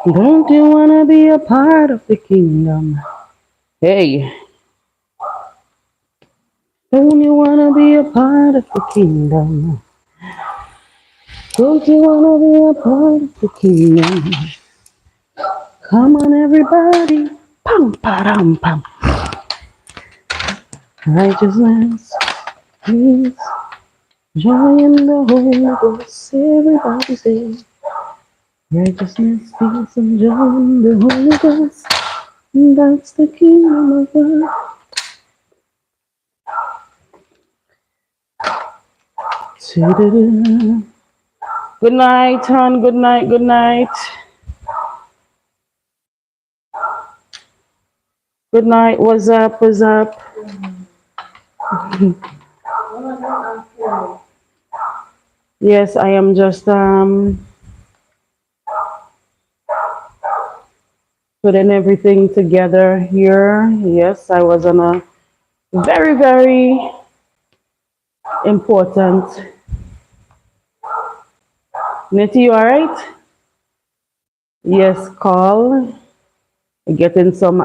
Don't you wanna be a part of the kingdom? Hey, don't you wanna be a part of the kingdom? Don't you wanna be a part of the kingdom? Come on, everybody. Pam, pam, pam. Righteousness, peace, joy in the Holy Ghost. Everybody say, righteousness, peace, and joy in the Holy Ghost. That's the kingdom of God. Good night, hon. Good night. Good night. Good night. What's up? What's up? Yes, I am just putting everything together here. Yes, I was on a very, very important. Nitty, you alright? Yes, call. Getting some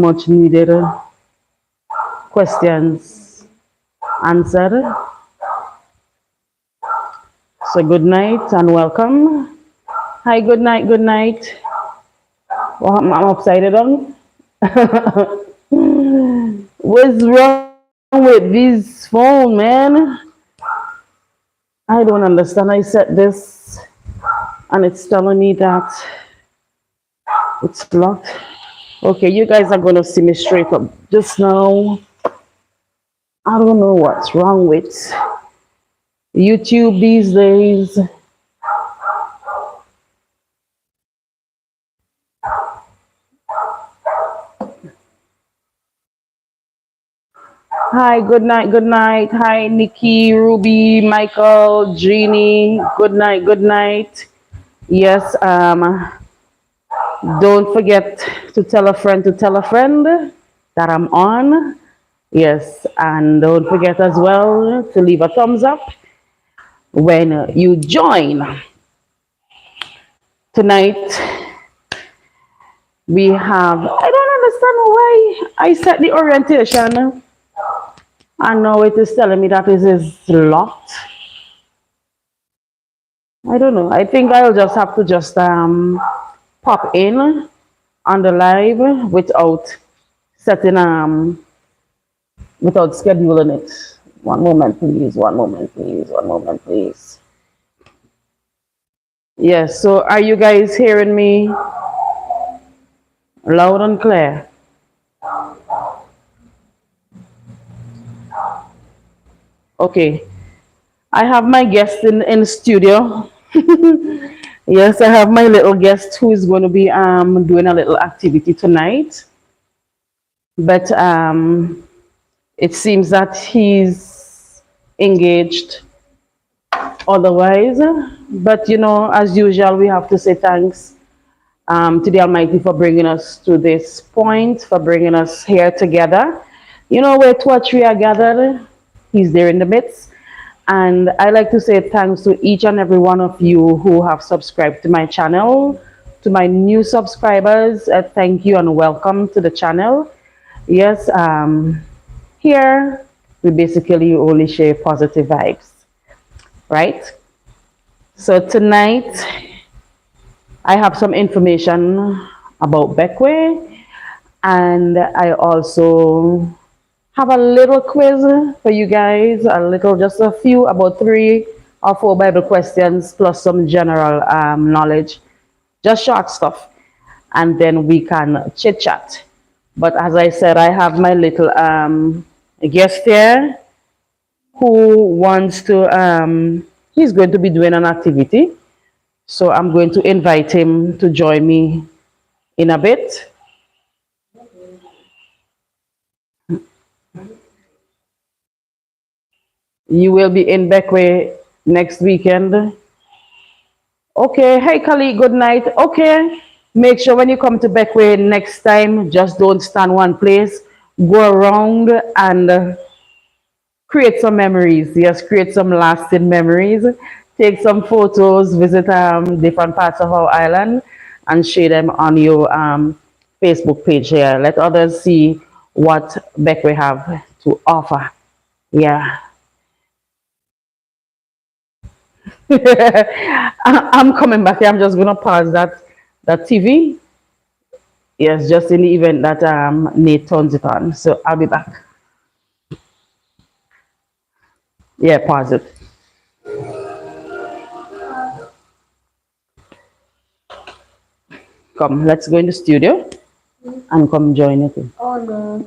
much needed questions answered. So good night and welcome. Hi, good night, good night. Well, I'm upside down. What's wrong with this phone, man? I don't understand. I set this and it's telling me that it's locked. Okay, you guys are gonna see me straight up just now. I don't know what's wrong with YouTube these days. Hi, good night, good night. Hi, Nikki, Ruby, Michael, Jeannie. Good night, good night. Yes, don't forget to tell a friend that I'm on. Yes, and don't forget as well to leave a thumbs up when you join. Tonight we have, I don't understand why I set the orientation and now it is telling me that it is locked. I don't know. I think I'll just have to just pop in on the live setting without scheduling it. One moment, please. One moment, please. One moment, please. Yes. So, are you guys hearing me loud and clear? Okay. I have my guest in studio. Yes, I have my little guest who is going to be doing a little activity tonight. But it seems that he's engaged otherwise. But you know, as usual, we have to say thanks to the Almighty for bringing us to this point, for bringing us here together. You know, where two or three are gathered, He's there in the midst. And I like to say thanks to each and every one of you who have subscribed to my channel. To my new subscribers, thank you and welcome to the channel. Yes, here we basically only share positive vibes, right? So tonight I have some information about Beckway, and I also have a little quiz for you guys, just a few, about 3 or 4 Bible questions plus some general knowledge, just short stuff, and then we can chit chat. But as I said, I have my little guest here who wants to, he's going to be doing an activity. So I'm going to invite him to join me in a bit. You will be in Beckway next weekend. Okay, hey Kali, good night. Okay, make sure when you come to Beckway next time, just don't stand one place. Go around and create some memories. Yes, create some lasting memories. Take some photos, visit different parts of our island, and share them on your Facebook page here. Let others see what Beck we have to offer. Yeah. I'm coming back here. I'm just gonna pause that TV. Yes, just in the event that Nate turns it on. So I'll be back. Yeah, pause it. Come, let's go in the studio and come join it. Oh no.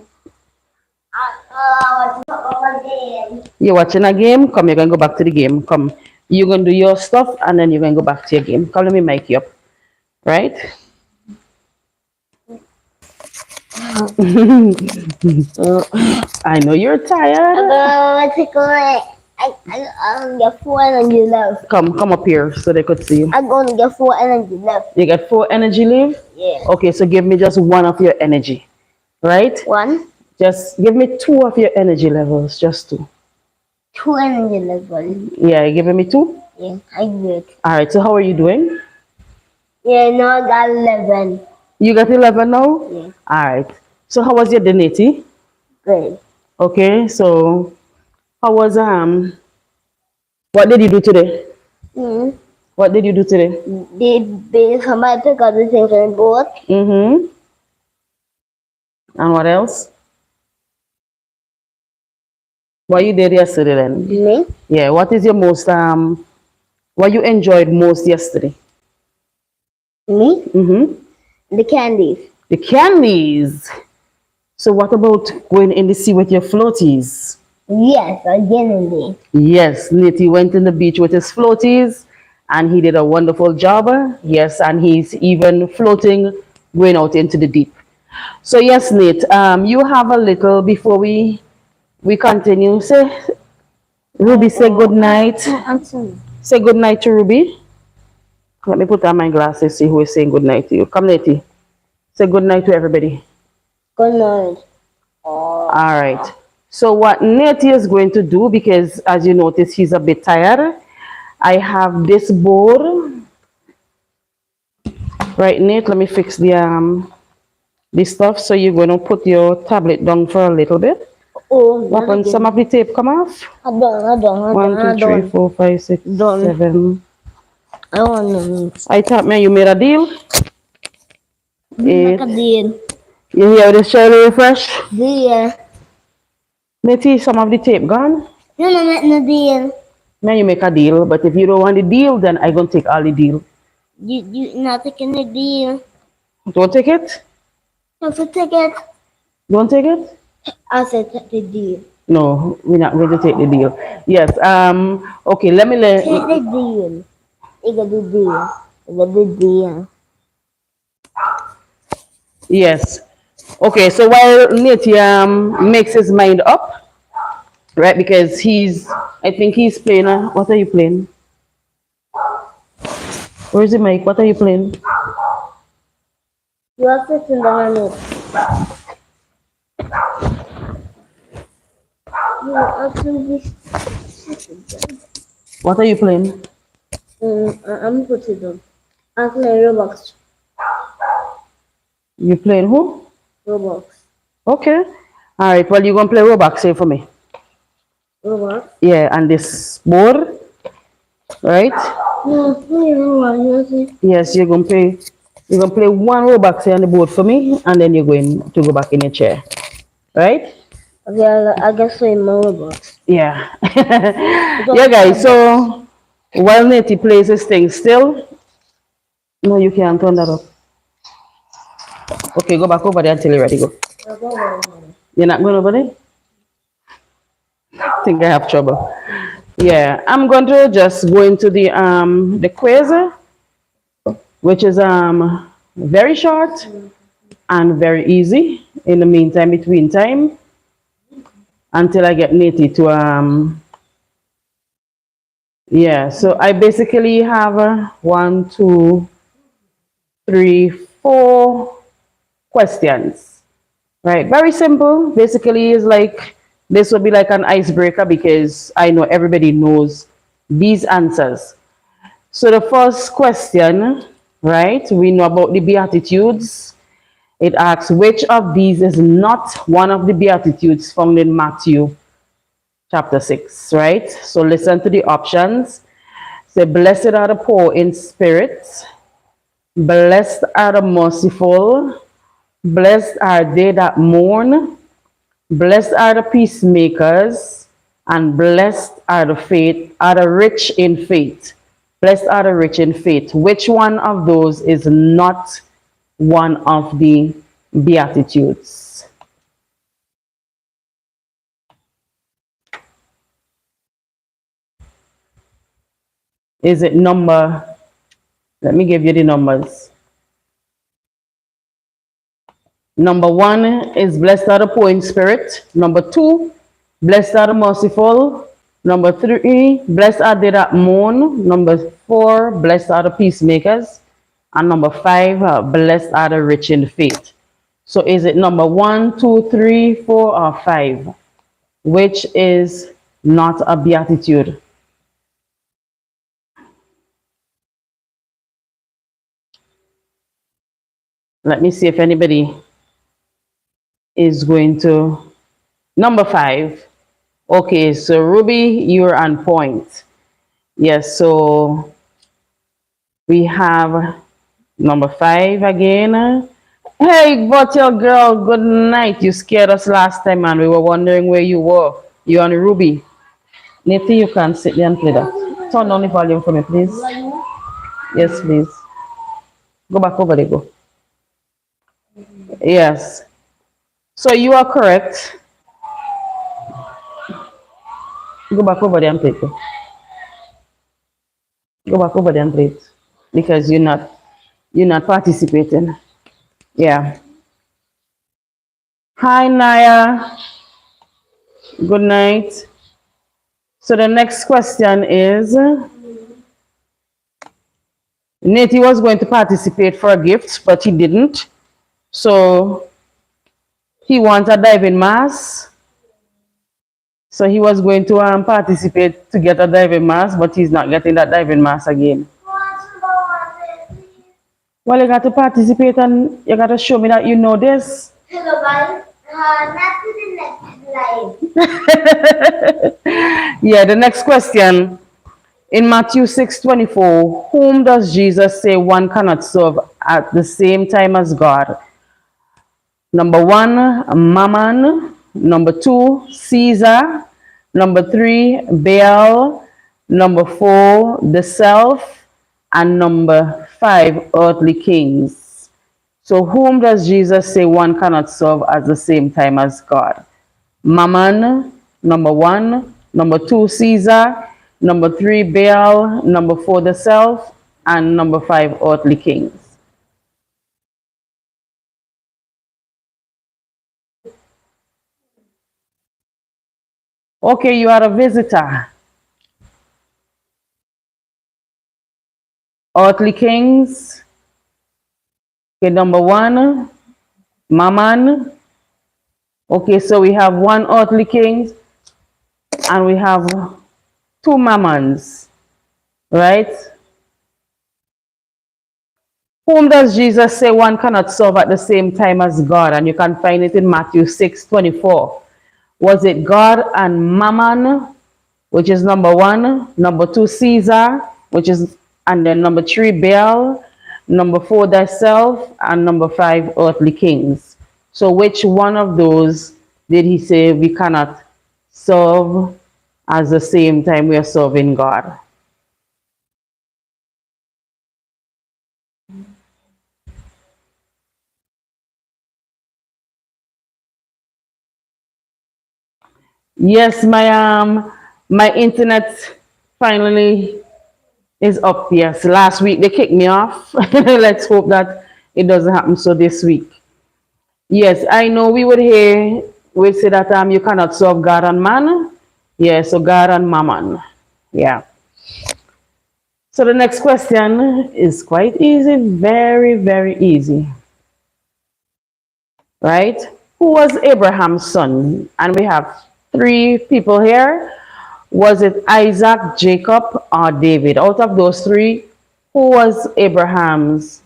I watching a game. You're watching a game? Come, you're gonna go back to the game. Come. You're gonna do your stuff and then you're gonna go back to your game. Come, let me mic you up. Right? I know you're tired. I'm gonna get 4 energy left. Come up here so they could see you. I'm gonna get 4 energy left. You got 4 energy leave? Yeah. Okay, so give me just one of your energy. Right? One. Just give me 2 of your energy levels. Just 2. 2 energy levels. Yeah, you giving me 2? Yeah, I did. Alright, so how are you doing? Yeah, now I got 11. You got 11 now? Yeah. Alright. So how was your day, Nati? Good. Okay, so how was what did you do today? Mm-hmm. What did you do today? Did somebody pick up the things on the board? Mm-hmm. And what else? What you did yesterday then? Me? Yeah, what is your most what you enjoyed most yesterday? Me? Mm-hmm. The candies. The candies. So what about going in the sea with your floaties? Yes, again in there. Yes, Nate went in the beach with his floaties and he did a wonderful job. Yes, and he's even floating going out into the deep. So yes, Nate, you have a little before we continue. Say Ruby, say good night. Say good night to Ruby. Let me put on my glasses, see who is saying good night to you. Come, Nate. Say good night to everybody. Good night. All right. So what Nate is going to do, because as you notice, he's a bit tired. I have this board. Right, Nate, let me fix the stuff. So you're going to put your tablet down for a little bit. Oh, What when some of the tape come off? I don't. 1, 2, 3, 4, 5, 6, Done. 7. I want to I thought, man, you made a deal. make a deal. You hear this Shirley refresh? Deal. Nate, some of the tape gone. You don't make no deal. Man, you make a deal. But if you don't want the deal, then I gonna take all the deal. You not taking the deal. Don't take it? You have to take it. Don't take it? I said take the deal. No, we're not going to take the deal. Yes. Okay. Let me let. Take the deal. You got the deal. You got the deal. Yes. Okay. So while Nate makes his mind up, right? Because I think he's playing. What are you playing? Where's the mic? What are you playing? You have to send them on it. You have to be. What are you playing? I'm putting them. I'm playing Roblox. You playing who? Roblox. Okay. All right. Well, you're gonna play Roblox, say for me. Roblox? Yeah, and this board, right? No, play Roblox. Yes, you're gonna play. You're gonna play one Roblox here on the board for me, and then you're going to go back in your chair, right? Okay, I guess play more Roblox. Yeah. Yeah, guys. So while Nate plays his thing still, no, you can't turn that up. Okay, go back over there until you're ready. Go. You're not going over there? I think I have trouble. Yeah, I'm going to just go into the quiz, which is very short and very easy. In the meantime, between time, until I get Nate to yeah. So I basically have 1, 2, 3, 4 questions. Right, very simple. Basically, is like this would be like an icebreaker because I know everybody knows these answers. So the first question right? We know about the Beatitudes. It asks, which of these is not one of the Beatitudes found in Matthew chapter 6, right? So listen to the options. Say, blessed are the poor in spirit, blessed are the merciful, blessed are they that mourn, blessed are the peacemakers, and blessed are the rich in faith. Blessed are the rich in faith. Which one of those is not one of the Beatitudes? Is it number, let me give you the numbers. Number one is blessed are the poor in spirit. Number two, blessed are the merciful. Number three, blessed are they that mourn. Number four, blessed are the peacemakers. And number five, blessed are the rich in faith. So is it number one, two, three, four, or five? Which is not a beatitude? Let me see if anybody is going to. Number five. Okay, so Ruby, you're on point. Yes, so we have number five again. Hey, Bottle girl, good night. You scared us last time and we were wondering where you were. You on Ruby. Nathan, you can sit there and play that. Turn down the volume for me, please. Yes, please. Go back over there, go. Yes. So you are correct. Go back over there and play it. Go back over there and play it. Because you're not participating. Yeah. Hi Naya. Good night. So the next question is, Nate was going to participate for a gift, but he didn't. So he wants a diving mask. So he was going to participate to get a diving mask, but he's not getting that diving mask again. Well, you got to participate and you got to show me that you know this. Hello guys, not to the next slide. Yeah, the next question. In Matthew 6:24, whom does Jesus say one cannot serve at the same time as God? Number one, Mammon. Number two, Caesar. Number three, Baal. Number four, the self. And number five, earthly kings. So whom does Jesus say one cannot serve at the same time as God? Mammon, number one. Number two, Caesar. Number three, Baal. Number four, the self. And number five, earthly kings. Okay, you are a visitor. Earthly kings. Okay, number one, Mammon. Okay, so we have one earthly king and we have two Mammons, right? Whom does Jesus say one cannot serve at the same time as God? And you can find it in Matthew 6:24. Was it God and Mammon, which is number one, number two, Caesar, which is, and then number three, Baal, number four, thyself, and number five, earthly kings. So which one of those did he say we cannot serve at the same time we are serving God? Yes, my internet finally is up. Yes, last week they kicked me off. Let's hope that it doesn't happen so this week. Yes, I know we would hear, we say that you cannot serve God and man. Yeah, so God and mammon. Yeah. So the next question is quite easy, very, very easy. Right? Who was Abraham's son? And we have three people here. Was it Isaac, Jacob, or David? Out of those three, Who was Abraham's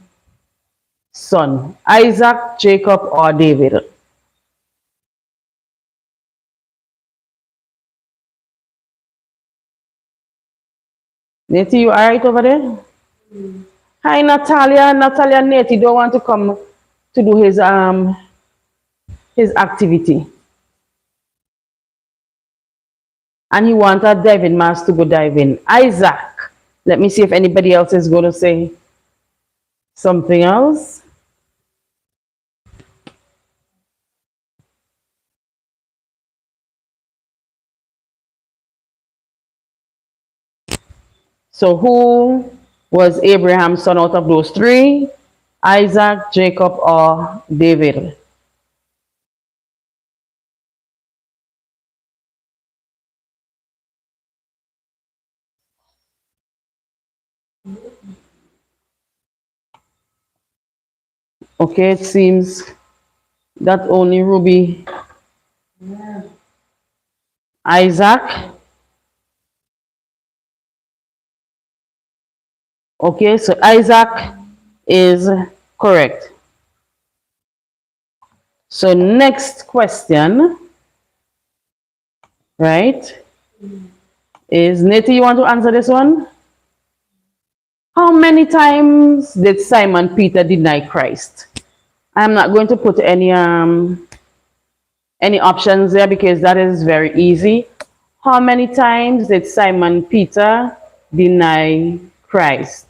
son? Isaac, Jacob, or David? Nettie, you alright over there? Hi, Natalia. Natalia, Nettie don't want to come to do his activity. And he wanted diving mask to go diving. Isaac. Let me see if anybody else is going to say something else. So who was Abraham's son out of those three? Isaac, Jacob, or David? Okay, it seems that only Ruby. Isaac. Okay, so Isaac is correct. So next question, right, is Nettie, you want to answer this one? How many times did Simon Peter deny Christ? I'm not going to put any options there because that is very easy. How many times did Simon Peter deny Christ?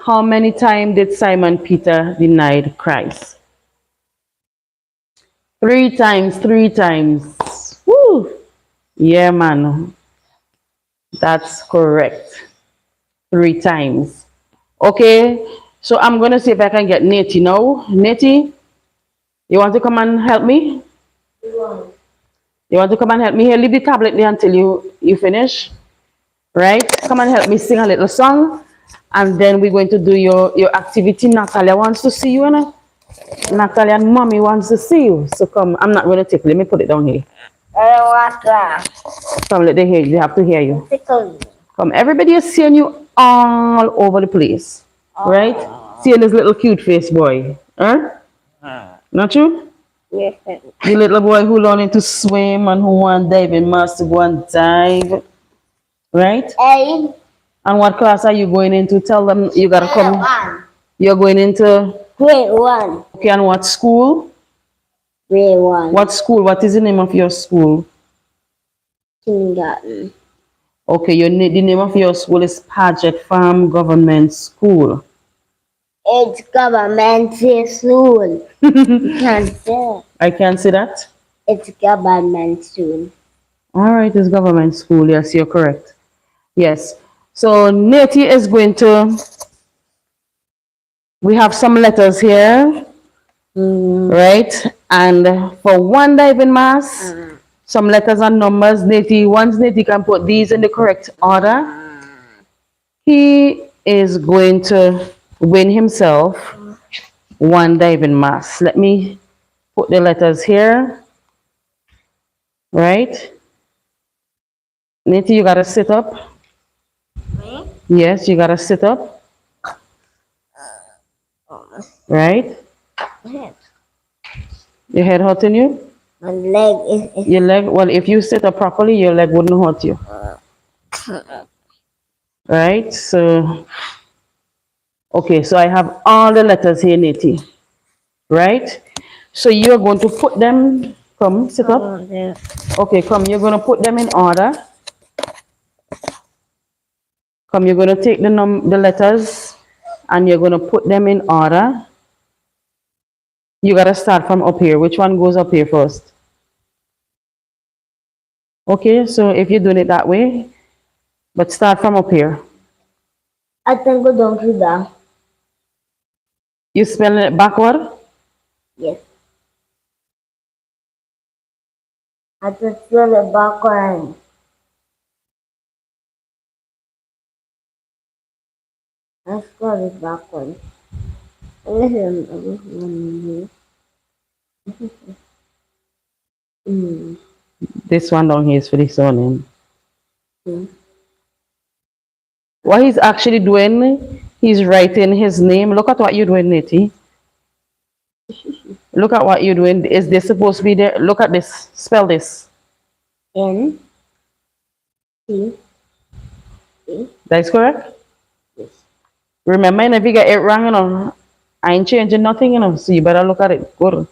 How many times did Simon Peter deny Christ? 3 times, 3 times. Woo! Yeah, man. That's correct. 3 times. Okay, so I'm going to see if I can get Nettie now. Nettie, you want to come and help me? You want to come and help me here? Leave the tablet there until you finish. Right? Come and help me sing a little song. And then we're going to do your activity. Natalia wants to see you, you know? Natalia and mommy wants to see you. So come, I'm not going to take it. Let me put it down here. I don't want that. Come, let them hear you. They have to hear you. Tickle. Come, everybody is seeing you all over the place. Right? Seeing this little cute face boy. Huh? Not you? Yes. The little boy who learning to swim and who want diving master to go and dive. Right? A. And what class are you going into? Tell them you gotta come. One. You're going into, Grade 1. okay, and what school? Grade 1. What school? What is the name of your school? Kindergarten. Okay, the name of your school is Paget Farm Government School. It's government soon. Can't say. I can't say that. It's government soon. All right, it's government school. Yes, you're correct. Yes. So Nettie is going to, we have some letters here, right? And for one diving mass, some letters and numbers. Nettie, once Nettie can put these in the correct order, he is going to win himself one diving mass. Let me put the letters here, right? Nettie, you gotta sit up. Yes, you gotta sit up, right? Your head hurting you? My leg is. Your leg, well, if you sit up properly, your leg wouldn't hurt you. Right? So, okay, so I have all the letters here, Nettie. Right? So you're going to put them, come, sit up. Okay, come, you're going to put them in order. Come, you're going to take the letters and you're going to put them in order. You got to start from up here. Which one goes up here first? Okay, so if you're doing it that way, but start from up here. I think we don't do that. You spelling it backward? Yes. I just feel it backward. I spell it backward. Listen. This one down here is for this one. Hmm. What he's actually doing, he's writing his name. Look at what you're doing, Nitty. Look at what you're doing. Is this supposed to be there? Look at this. Spell this. N T A. That's correct? Yes. Remember, and if you get it wrong, I ain't changing nothing, so you better look at it good.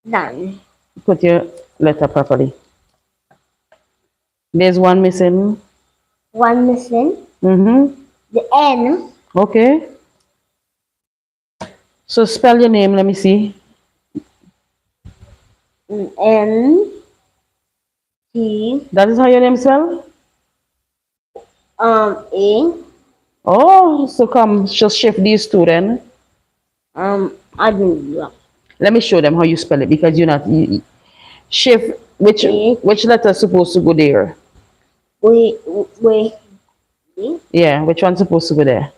Done. Put your letter properly. There's one missing. One missing. Mm-hmm. The N. Okay. So spell your name, let me see. N T That is how your name spell? A. Oh, so come, just shift these two then. I didn't do that. Let me show them how you spell it because you're not. Shift, which letter is supposed to go there? Wait. Yeah, which one's supposed to go there?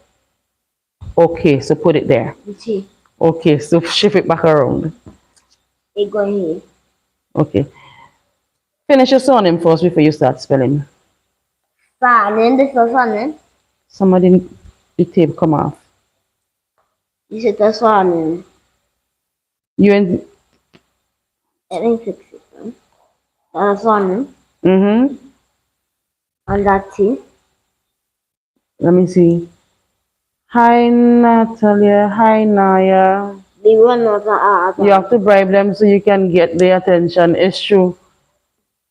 Okay, so put it there. The T. Okay, so shift it back around. It go here. Okay. Finish your surname first before you start spelling. Fine. This was fun. Somebody, the tape come off. You said that's fun. You and. Let me fix it. That's fun. Mm-hmm. And that T. Let me see. Hi, Natalia. Hi, Naya. They were not a You have to bribe them so you can get their attention. It's true.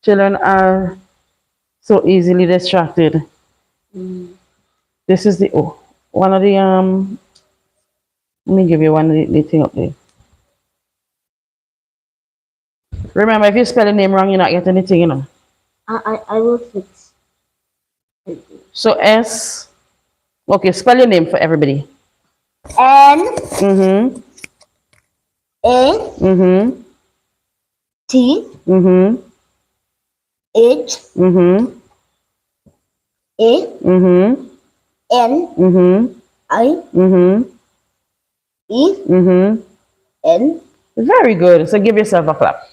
Children are so easily distracted. This is the one of the let me give you one of the thing up there. Remember, if you spell the name wrong, you're not getting anything, I will fix. So S. Okay, spell your name for everybody. N Mm-hmm. A Mm-hmm. T Mm-hmm. H Mm-hmm. A Mm-hmm. N Mm-hmm. I Mm-hmm. E Mm-hmm. N. Very good. So give yourself a clap.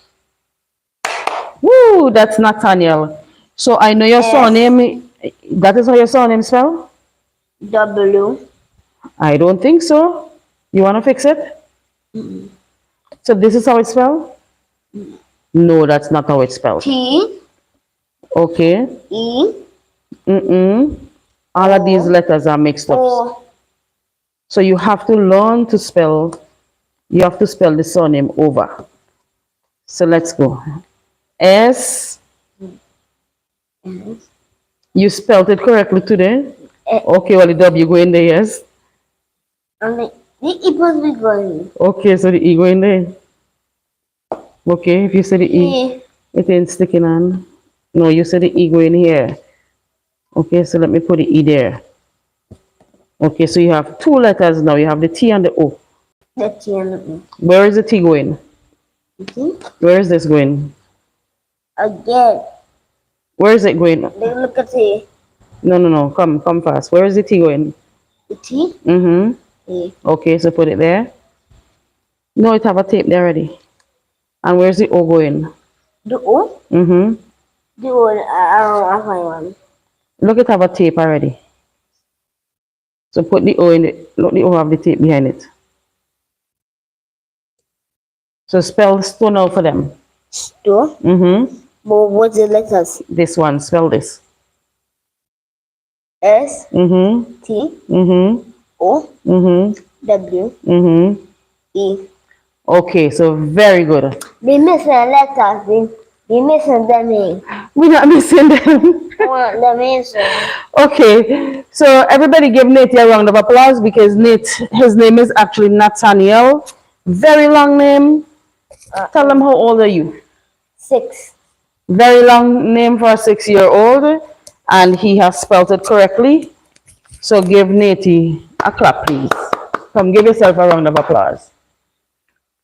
Woo, that's Nathaniel. So I know your S. surname. That is how your surname spell? W I don't think so. You want to fix it? So this is how it's spelled? No, that's not how it's spelled. T Okay. E Mm-mm. All of these letters are mixed up. O. So you have to learn to spell. You have to spell the surname over. So let's go. S. You spelled it correctly today? Okay, well, the W go in there, yes? And the E must be going. Okay, so the E go in there. Okay, if you say the E, it ain't sticking on. No, you said the E go in here. Okay, so let me put the E there. Okay, so you have two letters now. You have the T and the O. The T and the E. Where is the T going? See? Where is this going? Again. Where is it going? Look at the No. Come fast. Where is the T going? the T. Mm-hmm. E. Okay, so put it there. No, it have a tape there already. And where's the O going? The O. Mm-hmm. The O. I don't know one. Look, it have a tape already. So put the O in it. Look, the O have the tape behind it. So spell stone out for them. Store. Mm-hmm. What's the letters? This one, spell this. S Mm-hmm. T Mm-hmm. O Mm-hmm. W Mm-hmm. E. Okay, so very good. They missing letters. They missing them in. We're not missing them. Well, them missing. Okay, so everybody give Nate a round of applause because Nate, his name is actually Nathaniel. Very long name. Tell them how old are you? 6. Very long name for a 6-year-old, and he has spelled it correctly. So give Nate a clap, please. Come, give yourself a round of applause.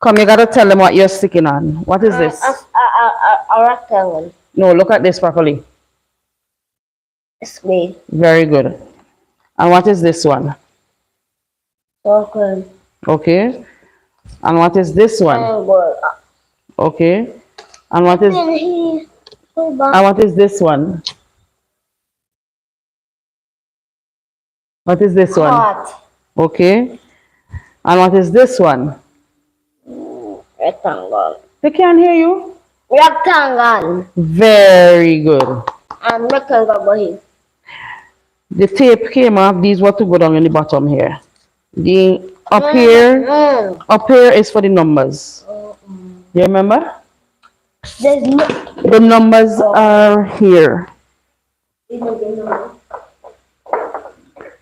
Come, you gotta tell them what you're sticking on. What is this? A rectangle. No, look at this properly. Square. Very good. And what is this one? Circle. Okay. And what is this one? Triangle. Okay. And what is Then he. and what is this one? What is this one? Heart. Okay. And what is this one? Rectangle. They can't hear you. Rectangle. Very good. And rectangle boy. The tape came off. These were to go down in the bottom here. The up here is for the numbers. You remember? There's no. The numbers are here.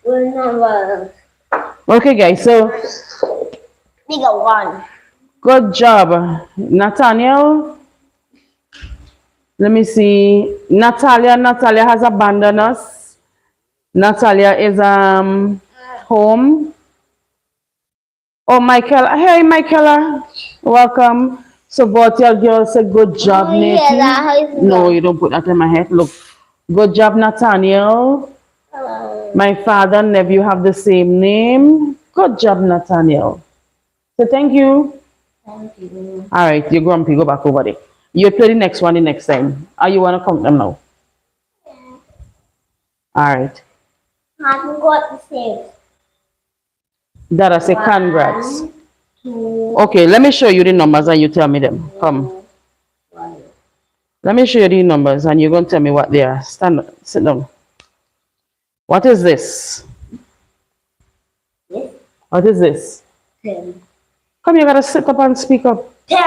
Number. Okay, guys. So Figure one. good job, Nathaniel. Let me see. Natalia has abandoned us. Natalia is home. Oh, Michael. Hey, Michaela. Welcome. So both your girls said good job, Oh, yeah, Nathan. that how is No, that? you don't put that in my head. Look. Good job, Nathaniel. My father and nephew have the same name. Good job, Nathaniel. So thank you. Thank you. All right, you're grumpy. Go back over there. You play the next one the next time. Or you want to count them now? All right. Haven't got the same. Dada say congrats. One, two, Okay, let me show you the numbers and you tell me them. Come. one. Let me show you the numbers and you're going to tell me what they are. Stand up. Sit down. What is this? Yes. What is this? 10. Come, you got to sit up and speak up. 10.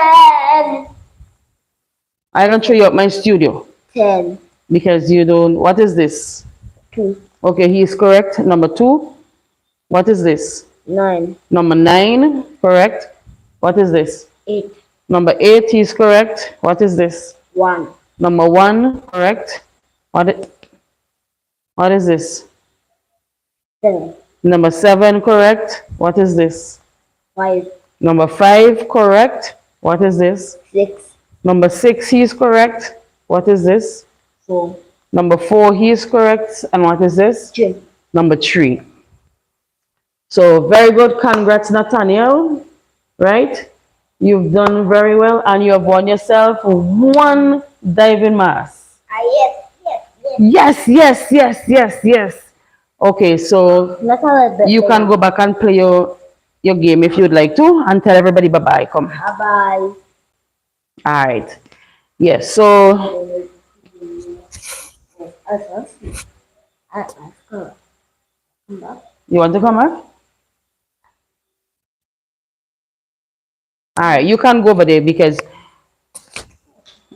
I'm going to show you up my studio 10. because you don't. What is this? 2. Okay, he is correct. Number 2. What is this? 9. Number 9, correct. What is this? 8. Number 8, he is correct. What is this? 1. Number 1, correct. What is this? 7. Number 7, correct. What is this? 5. Number 5, correct. What is this? 6. Number 6, he is correct. What is this? 4. Number 4, he is correct. And what is this? 3. Number 3. So very good. Congrats, Nathaniel. Right? You've done very well and you have won yourself one diving mask. Yes, yes, yes. Yes. Okay, so Not a little bit. you can go back and play your game if you'd like to and tell everybody bye-bye. Come. Bye-bye. All right. Yes, so you want to come up? All right, you can go over there because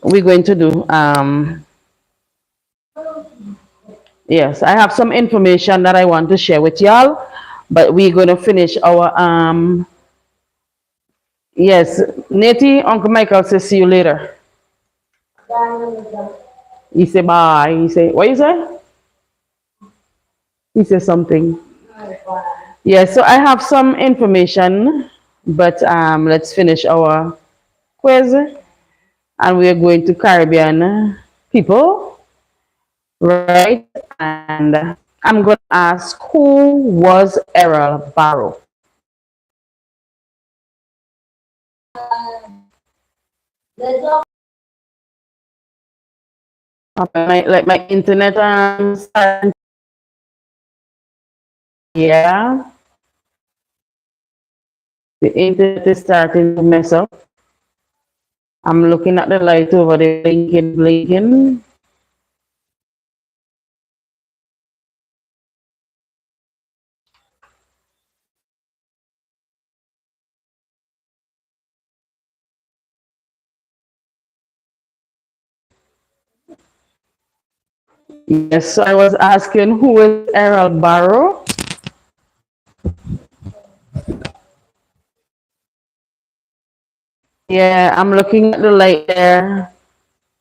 we're going to do yes, I have some information that I want to share with y'all, but we're going to finish our yes, Natty, Uncle Michael says see you later. He said bye. He said, what you say? He said something. Yeah, so I have some information, but let's finish our quiz and we are going to Caribbean people, right? And I'm going to ask who was Errol Barrow? Like my internet yeah, the internet is starting to mess up. I'm looking at the light over there, blinking. Yes, so I was asking who is Errol Barrow? Yeah, I'm looking at the light there,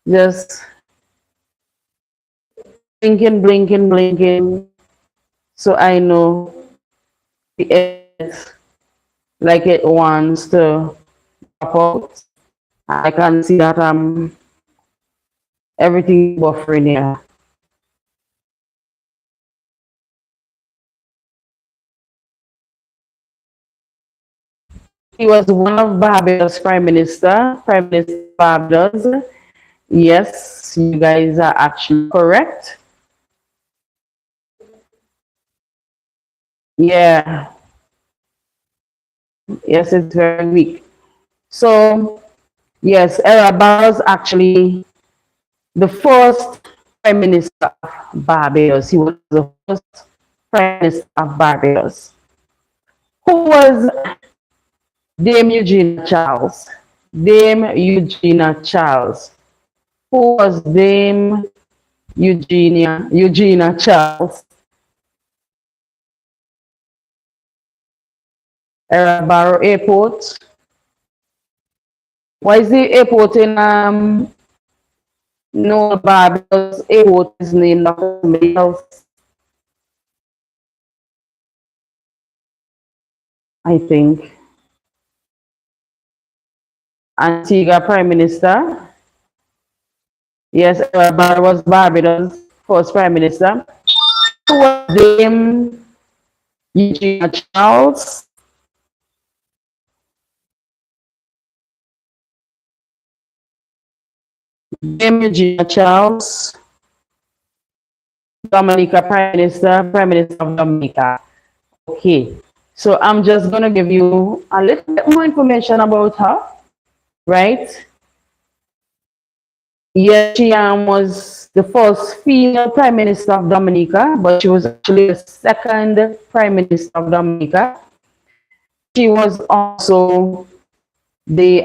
just blinking. So I know the edge like it wants to drop out. I can see that everything buffering here. He was one of Barbados Prime Minister of Barbados. Yes, you guys are actually correct. Yeah, yes, it's very weak. So, yes, Era Barros actually the first Prime Minister of Barbados. He was the first Prime Minister of Barbados. Who was Dame Eugenia Charles? Dame Eugenia Charles. Who was Dame Eugenia Charles? Era Barrow Airport. Why is the airport in no Barbados airport is named after somebody else? I think. Antigua Prime Minister. Yes, Barrow was Barbados' first Prime Minister. Who was Dame Eugenia Charles? Dame Eugenia Charles, Dominica Prime Minister of Dominica. Okay, so I'm just gonna give you a little bit more information about her, right? Yes, she was the first female Prime Minister of Dominica, but she was actually the second Prime Minister of Dominica. She was also the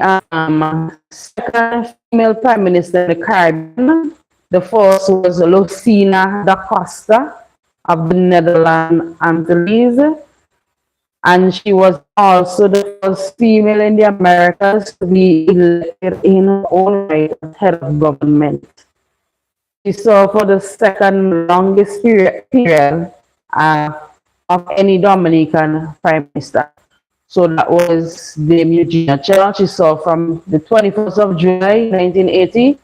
second female Prime Minister in the Caribbean. The first was Lucina da Costa of the Netherlands Antilles, and she was also the first female in the Americas to be elected in her own right as head of government. She served for the second longest period uh, of any Dominican Prime Minister. So that was Dame Eugenia Church. She served from the 21st of July 1980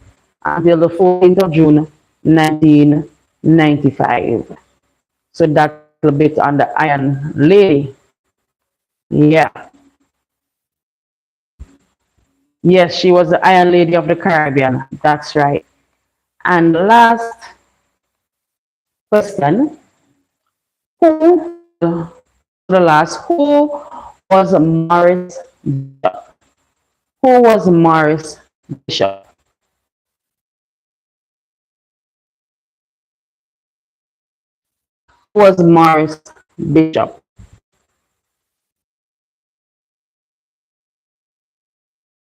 until the 14th of June 1995. So that's a bit on the Iron Lady. Yeah. Yes, she was the Iron Lady of the Caribbean. That's right. And last question, who the last who was Morris Bishop? Who was Morris Bishop? Who was Morris Bishop?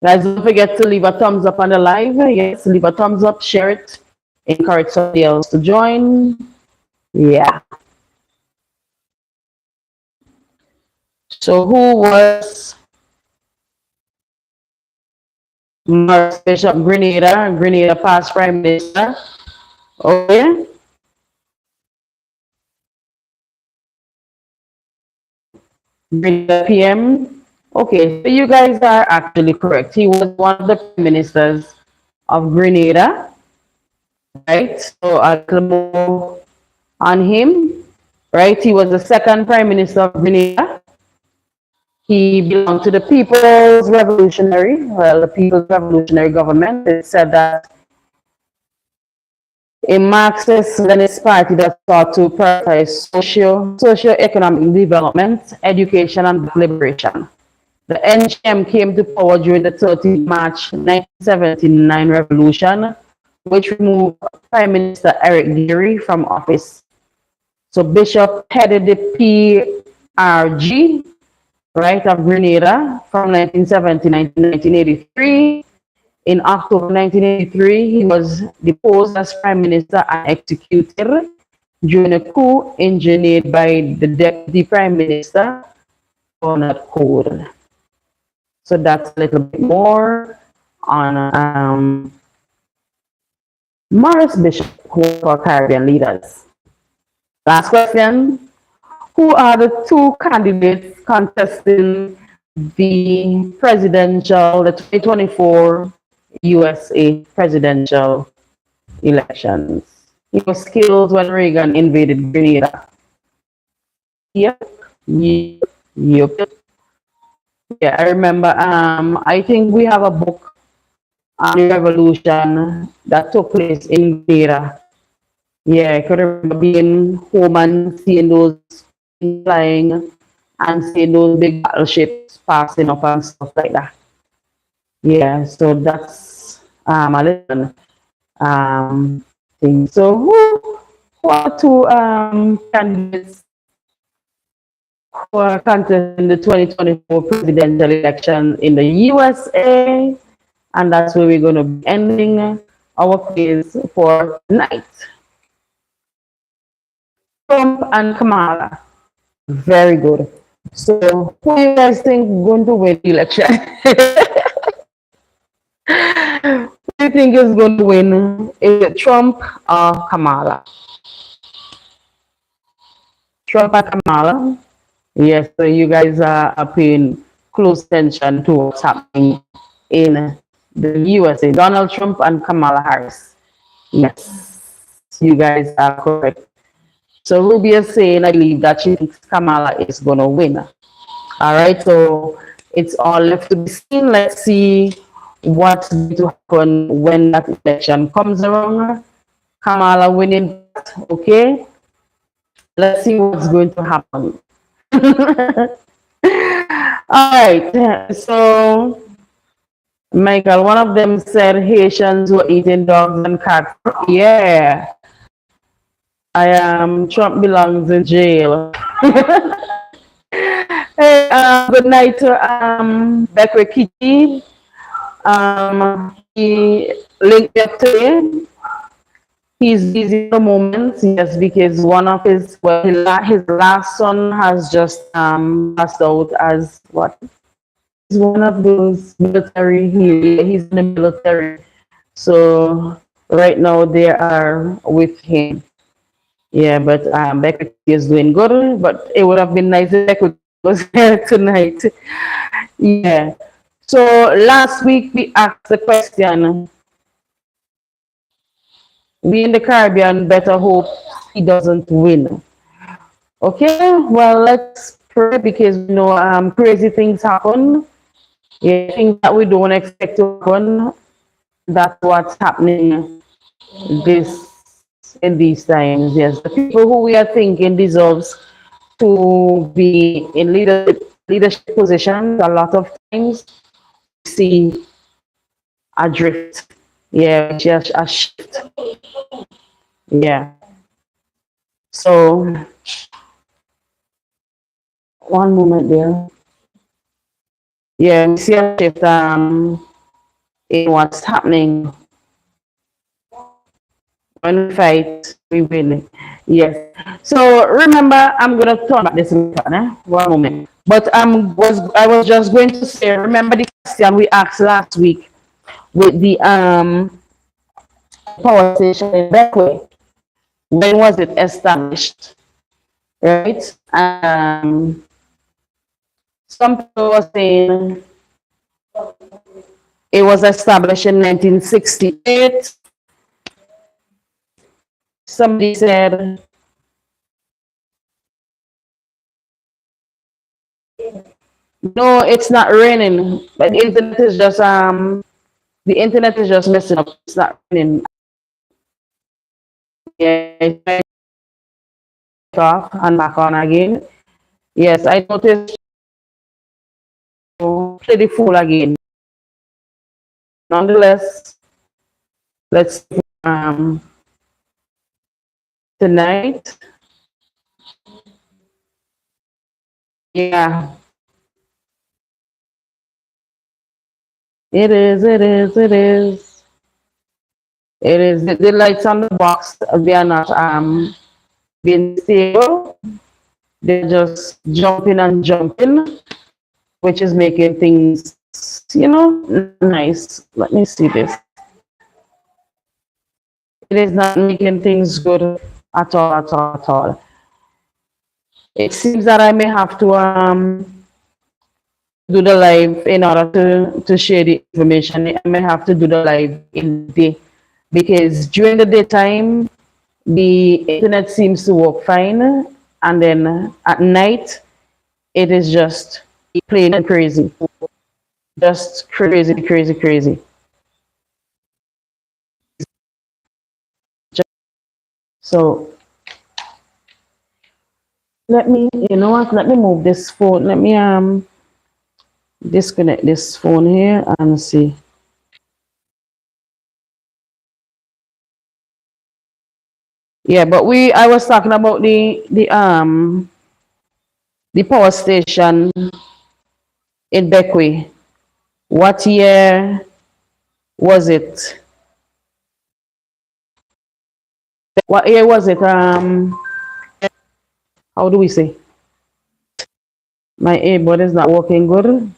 Guys, don't forget to leave a thumbs up on the live. Yes, leave a thumbs up, share it, encourage somebody else to join. Yeah. So who was Morris Bishop? Grenada past Prime Minister. Okay. Grenada PM. Okay, so you guys are actually correct. He was one of the prime ministers of Grenada, right? So a little more on him, right? He was the second prime minister of Grenada. He belonged to the People's Revolutionary, well, the People's Revolutionary Government. It said that a Marxist-Leninist party that sought to prioritize socio-economic development, education, and liberation. The NGM came to power during the 13th March 1979 revolution, which removed Prime Minister Eric Geary from office. So Bishop headed the PRG, right, of Grenada from 1979 to 1983. In October 1983, he was deposed as Prime Minister and executed during a coup engineered by the Deputy Prime Minister, Bernard Code. So that's a little bit more on Morris Bishop, who are Caribbean leaders. Last question. Who are the two candidates contesting the 2024 USA presidential elections? He was killed when Reagan invaded Grenada. Yep. Yep. Yeah, I remember. I think we have a book on the revolution that took place in Grenada. Yeah, I could remember being home and seeing those planes flying and seeing those big battleships passing up and stuff like that. Yeah, so that's a little thing. So who are two candidates who are contesting the 2024 presidential election in the USA? And that's where we're going to be ending our quiz for tonight. Trump and Kamala. Very good. So, who do you guys think going to win the election? Who do you think is going to win? Is it Trump or Kamala? Trump and Kamala? Yes, so you guys are paying close attention to what's happening in the USA. Donald Trump and Kamala Harris. Yes, you guys are correct. So Ruby is saying, I believe that she thinks Kamala is going to win. All right, so it's all left to be seen. Let's see what's going to happen when that election comes around. Kamala winning, okay? Let's see what's going to happen. All right, so Michael, one of them said Haitians were eating dogs and cats. Yeah, I am. Trump belongs in jail. Hey, good night to Becca Kitty. He linked me up today. He's busy at the moment, yes, because one of his well, his last son has just passed out as what? He's one of those military. He's in the military, so right now they are with him. Yeah, but Becca is doing good. But it would have been nice if Becca was here tonight. Yeah. So last week we asked the question: we in the Caribbean better hope he doesn't win. Okay. Well, let's pray because we know crazy things happen. Yeah, things that we don't expect to happen. That's what's happening this in these times. Yes, the people who we are thinking deserves to be in leadership positions. A lot of times we see a drift. Yeah, just a shift. Yeah. So one moment there. Yeah, we see a shift in what's happening. When we fight, we win. Yes. So remember, I'm gonna turn back this button, eh? One moment. But I was just going to say, remember the question we asked last week with the power station in Beckway. When was it established? Right? Some people were saying it was established in 1968. Somebody said no, it's not raining. But the internet is just messing up. It's not raining. Yeah, it's back off and back on again. Yes, I noticed play the fool again. Nonetheless, let's tonight. Yeah, it is, it is, it is. It is the lights on the box, they are not being stable. They're just jumping and jumping, which is making things, nice. Let me see this. It is not making things good at all, at all, at all. It seems that I may have to do the live in order to share the information. I may have to do the live in the day because during the daytime the internet seems to work fine, and then at night it is just plain and crazy, just crazy, crazy, crazy. So Let me, you know what? Let me move this phone. Let me disconnect this phone here and see. Yeah, but I was talking about the power station in Beckway. What year was it? What year was it? How do we say? My earbud is not working good.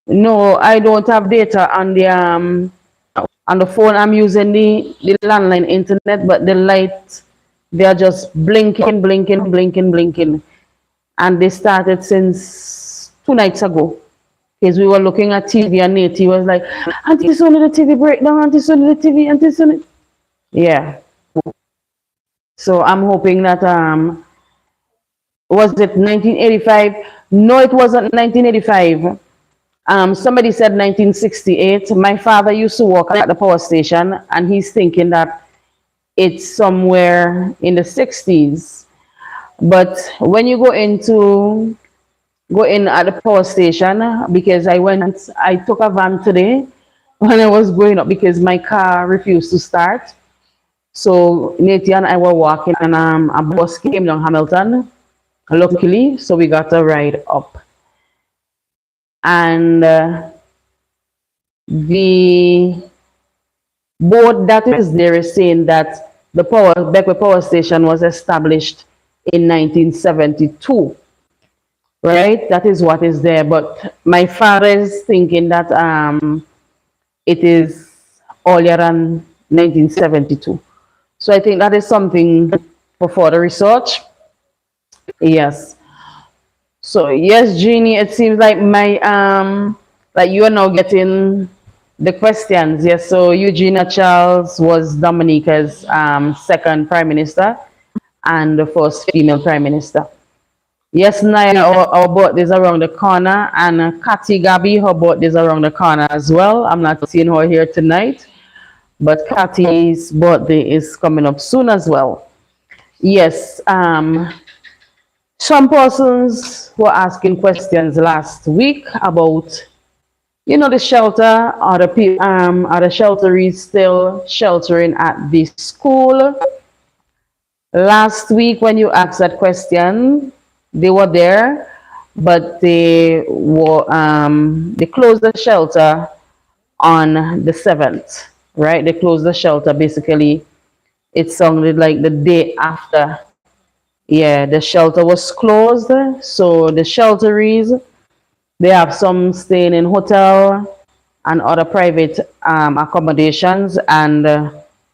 No, I don't have data on the phone. I'm using the landline internet, but the lights they are just blinking, blinking, blinking, blinking. And they started since 2 nights ago. Because we were looking at TV and Nate was like, Auntie Sony, the TV breakdown, Auntie Sony, the TV, Auntie Sony. Yeah. So I'm hoping that was it 1985? No, it wasn't 1985. Somebody said 1968. My father used to work at the power station, and he's thinking that it's somewhere in the 60s. But when you go in at the power station, because I took a van today when I was going up because my car refused to start. So Nathan and I were walking, and a bus came down Hamilton, luckily, so we got a ride up. And the board that is there is saying that the Beckway Power Station was established in 1972, right? That is what is there. But my father is thinking that it is earlier than 1972. So I think that is something for further research. Yes. So yes, Jeannie, it seems like my like you are now getting the questions. Yes. So Eugenia Charles was Dominica's second prime minister and the first female prime minister. Yes, Naya, our birthday is around the corner, and Kati Gabi, her birthday is around the corner as well. I'm not seeing her here tonight, but Kati's birthday is coming up soon as well. Yes, some persons were asking questions last week about, the shelter. Are the shelteries still sheltering at the school? Last week, when you asked that question, they were there, but they closed the shelter on the 7th, right? They closed the shelter. Basically, it sounded like the day after. Yeah, the shelter was closed. So the shelteries, they have some staying in hotel and other private accommodations, and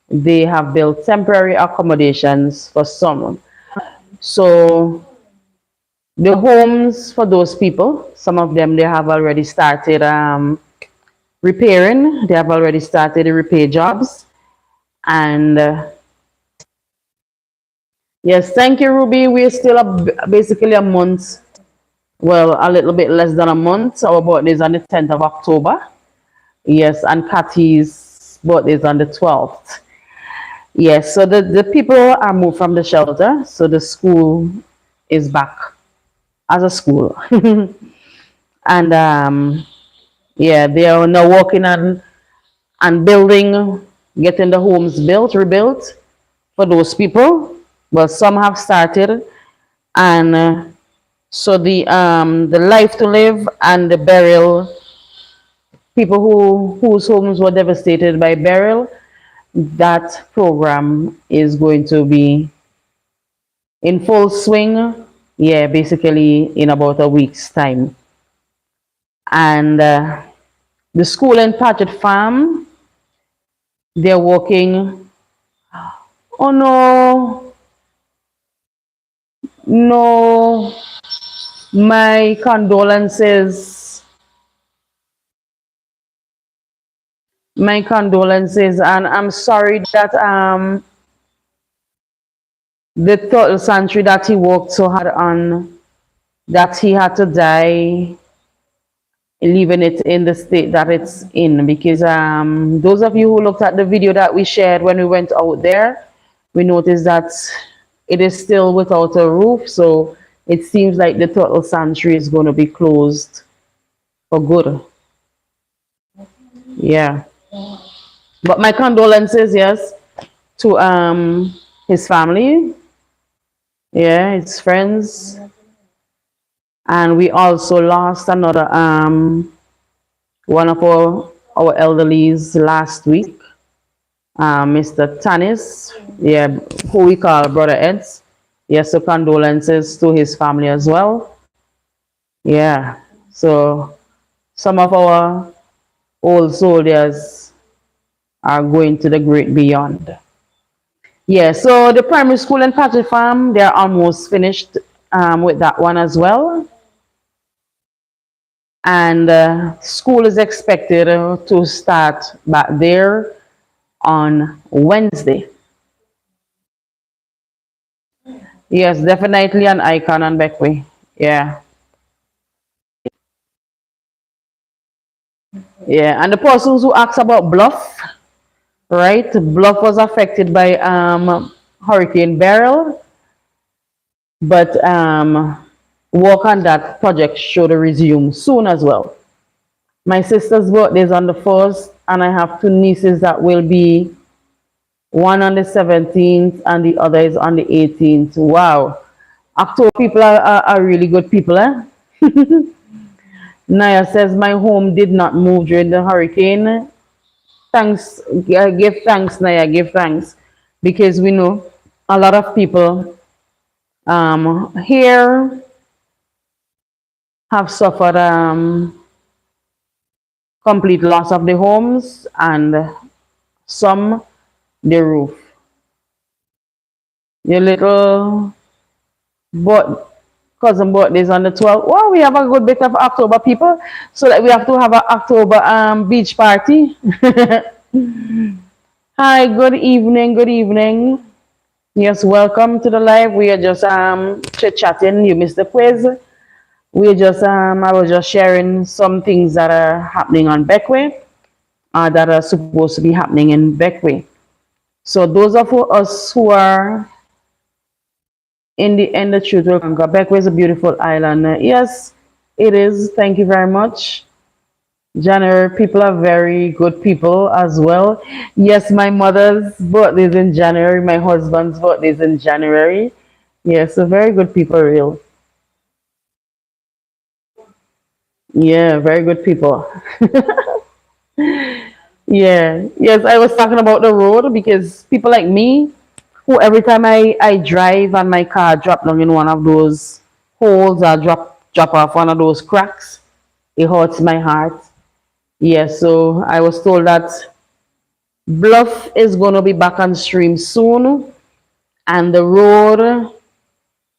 they have built temporary accommodations for some. So the homes for those people, some of them they have already started repairing. They have already started the repair jobs, and yes, thank you, Ruby. We're still basically a month, well, a little bit less than a month. Our birthday is on the 10th of October. Yes, and Kathy's birthday is on the 12th. Yes, so the people are moved from the shelter, so the school is back as a school. And yeah, they are now working on and building, getting the homes built, rebuilt for those people. Well, some have started, and so the life to live and the burial, people whose homes were devastated by burial, that program is going to be in full swing. Yeah, basically in about a week's time. And the school in Paget Farm, they're working. Oh no, no, my condolences, my condolences, and I'm sorry that the total century that he worked so hard on, that he had to die, leaving it in the state that it's in. Because those of you who looked at the video that we shared when we went out there, we noticed that it is still without a roof, so it seems like the turtle sanctuary is going to be closed for good. Yeah. But my condolences, yes, to his family, yeah, his friends, and we also lost another one of our elderlies last week, Mr. Tanis, yeah, who we call Brother Eds. Yes, so condolences to his family as well. Yeah, so some of our old soldiers are going to the great beyond. Yeah, so the primary school in Patrick Farm, they're almost finished with that one as well. And school is expected to start back there on Wednesday. Yes, definitely an icon on Beckway. Yeah, yeah. And the persons who asked about Bluff, right? Bluff was affected by Hurricane Beryl, but work on that project should resume soon as well. My sister's birthday is on the 1st, and I have two nieces that will be one on the 17th and the other is on the 18th. Wow. October people are really good people, eh? Naya says, my home did not move during the hurricane. Thanks, give thanks, Naya, give thanks. Because we know a lot of people here have suffered complete loss of the homes and some the roof. Your little but cousin birthdays on the 12th. Well, we have a good bit of October people, so that we have to have an October beach party. Hi, good evening, good evening. Yes, welcome to the live. We are just chit chatting. You missed the quiz. We are just I was just sharing some things that are happening on Beckway, that are supposed to be happening in Beckway. So those of us who are in the end, the truth will conquer. Beckway is a beautiful island. Yes, it is. Thank you very much. January people are very good people as well. Yes, my mother's birthday is in January. My husband's birthday is in January. Yes, so very good people, real. Yeah, very good people. Yeah, yes, I was talking about the road because people like me, who every time I drive and my car drop down in one of those holes or drop off one of those cracks, it hurts my heart. Yes, so I was told that Bluff is going to be back on stream soon, and the road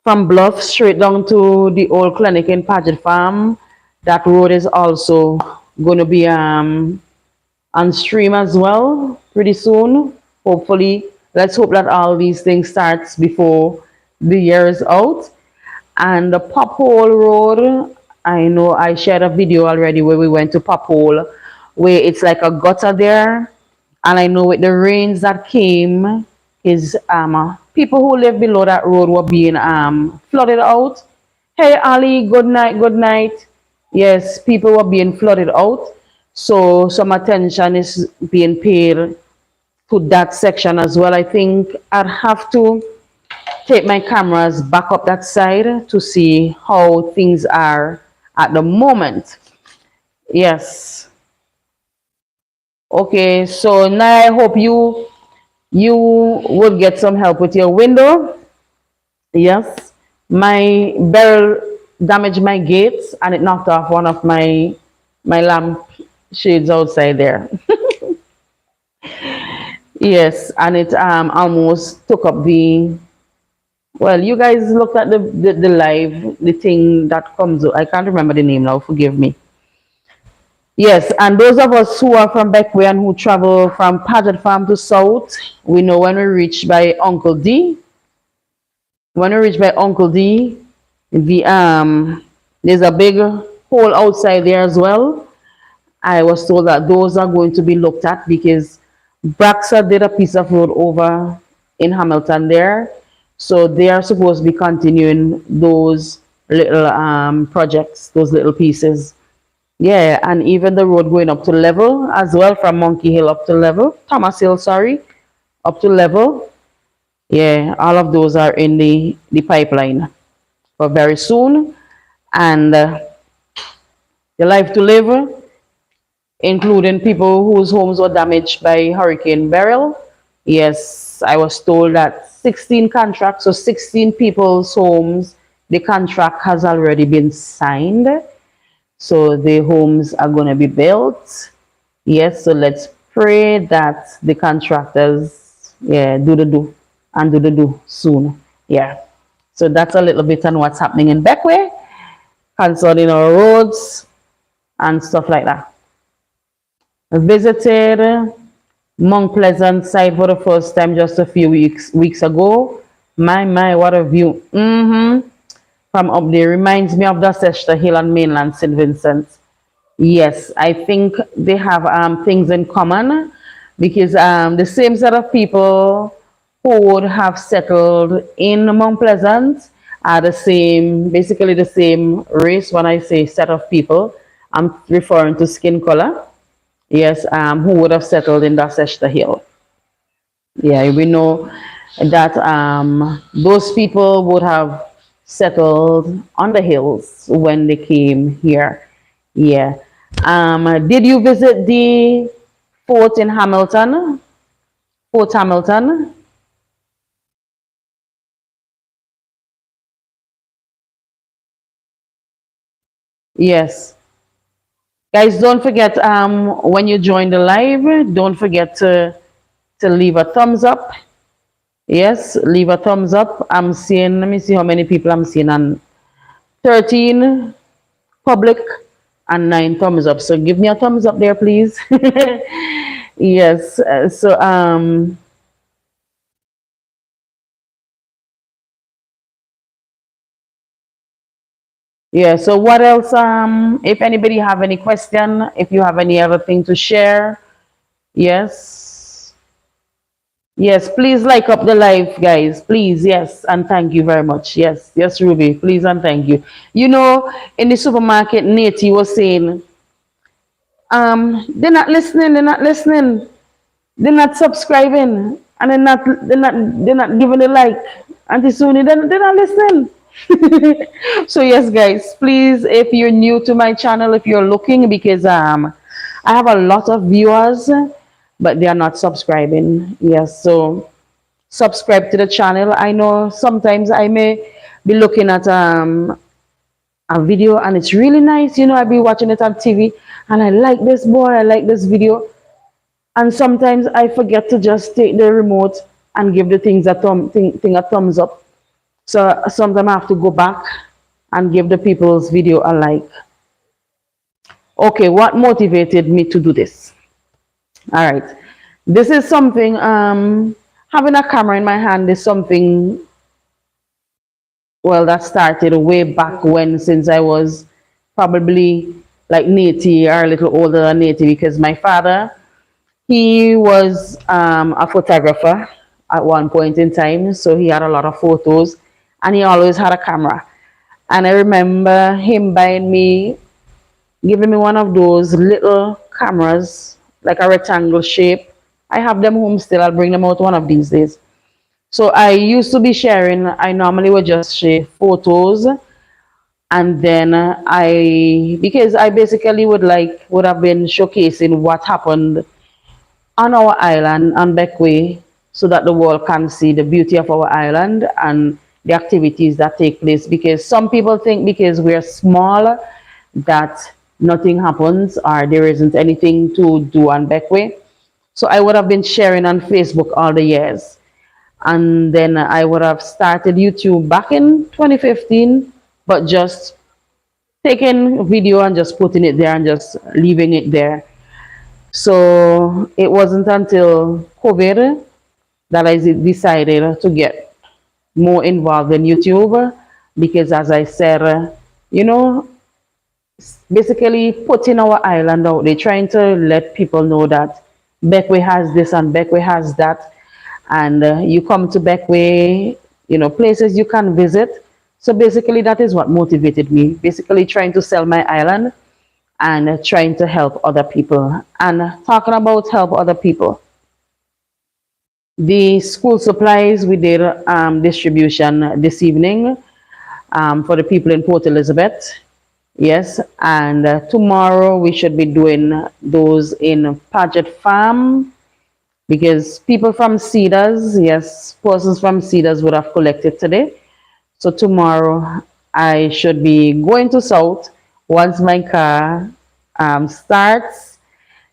from Bluff straight down to the old clinic in Paget Farm, that road is also going to be on stream as well pretty soon. Hopefully, let's hope that all these things starts before the year is out. And the Pop Hole Road, I know I shared a video already where we went to Pop Hole, where it's like a gutter there. And I know with the rains that came, is people who live below that road were being flooded out. Hey Ali, good night, good night. Yes, people were being flooded out. So some attention is being paid to that section as well. I think I'd have to take my cameras back up that side to see how things are at the moment. Yes. Okay, so now I hope you would get some help with your window. Yes. My barrel damaged my gates and it knocked off one of my lamp shades outside there. Yes, and it almost took up the, well, you guys looked at the live, the thing that comes, I can't remember the name now, forgive me. Yes, and those of us who are from Beckway and who travel from Paget Farm to South, we know when we reach by Uncle D. When we reach by Uncle D, there's a big hole outside there as well. I was told that those are going to be looked at because Braxa did a piece of road over in Hamilton there. So they are supposed to be continuing those little projects, those little pieces. Yeah, and even the road going up to level as well from Monkey Hill up to level, Thomas Hill, sorry, up to level. Yeah, all of those are in the pipeline for very soon. And the life to live, including people whose homes were damaged by Hurricane Beryl. Yes, I was told that 16 contracts, so 16 people's homes, the contract has already been signed. So the homes are going to be built. Yes, so let's pray that the contractors, yeah, do the do and do the do soon. Yeah. So that's a little bit on what's happening in Beckway concerning our roads and stuff like that. I visited Mount Pleasant site for the first time just a few weeks ago. My, what a view. From up there reminds me of the Sester Hill on mainland St. Vincent. Yes, I think they have things in common because the same set of people who would have settled in Mount Pleasant are the same, basically the same race. When I say set of people, I'm referring to skin color. Yes, who would have settled in Dorchester Hill. Yeah, we know that those people would have settled on the hills when they came here. Yeah. Did you visit the fort in Hamilton? Fort Hamilton? Yes. Guys, don't forget when you join the live, don't forget to leave a thumbs up. Yes, leave a thumbs up. I'm seeing, let me see how many people I'm seeing on 13 public and 9 thumbs up. So give me a thumbs up there, please. Yes. Yeah, so what else? If anybody have any question, if you have any other thing to share, yes. Yes, please like up the live, guys. Please, yes, and thank you very much. Yes, yes, Ruby, please and thank you. You know, in the supermarket, Nate was saying, they're not listening, they're not listening, they're not subscribing, and they're not giving a like. Auntie Suni, they're not listening. So yes, guys, please, if you're new to my channel, if you're looking, because I have a lot of viewers, but they are not subscribing. Yes, so subscribe to the channel. I know sometimes I may be looking at a video and it's really nice, I'll be watching it on TV and I like this boy, I like this video, and sometimes I forget to just take the remote and give the thing a thumbs up. So sometimes I have to go back and give the people's video a like. Okay, what motivated me to do this? All right, this is something, having a camera in my hand is something, well, that started way back when, since I was probably like 80 or a little older than 80, because my father, he was a photographer at one point in time, so he had a lot of photos and he always had a camera. And I remember him buying me, giving me one of those little cameras, like a rectangle shape. I have them home still, I'll bring them out one of these days. So I used to be sharing, I normally would just share photos, and then because I basically would have been showcasing what happened on our island on Beckway, so that the world can see the beauty of our island and the activities that take place. Because some people think because we're small that nothing happens or there isn't anything to do on Beckway. So I would have been sharing on Facebook all the years. And then I would have started YouTube back in 2015, but just taking video and just putting it there and just leaving it there. So it wasn't until COVID that I decided to get more involved in YouTube, because as I said, you know, basically putting our island out there, trying to let people know that Beckway has this and Beckway has that. and you come to Beckway, places you can visit. So basically, that is what motivated me. Basically, trying to sell my island and trying to help other people. And talking about help other people, the school supplies we did distribution this evening for the people in Port Elizabeth. Yes, and tomorrow we should be doing those in Paget Farm because people from Cedars, yes, persons from Cedars would have collected today. So tomorrow I should be going to South once my car starts.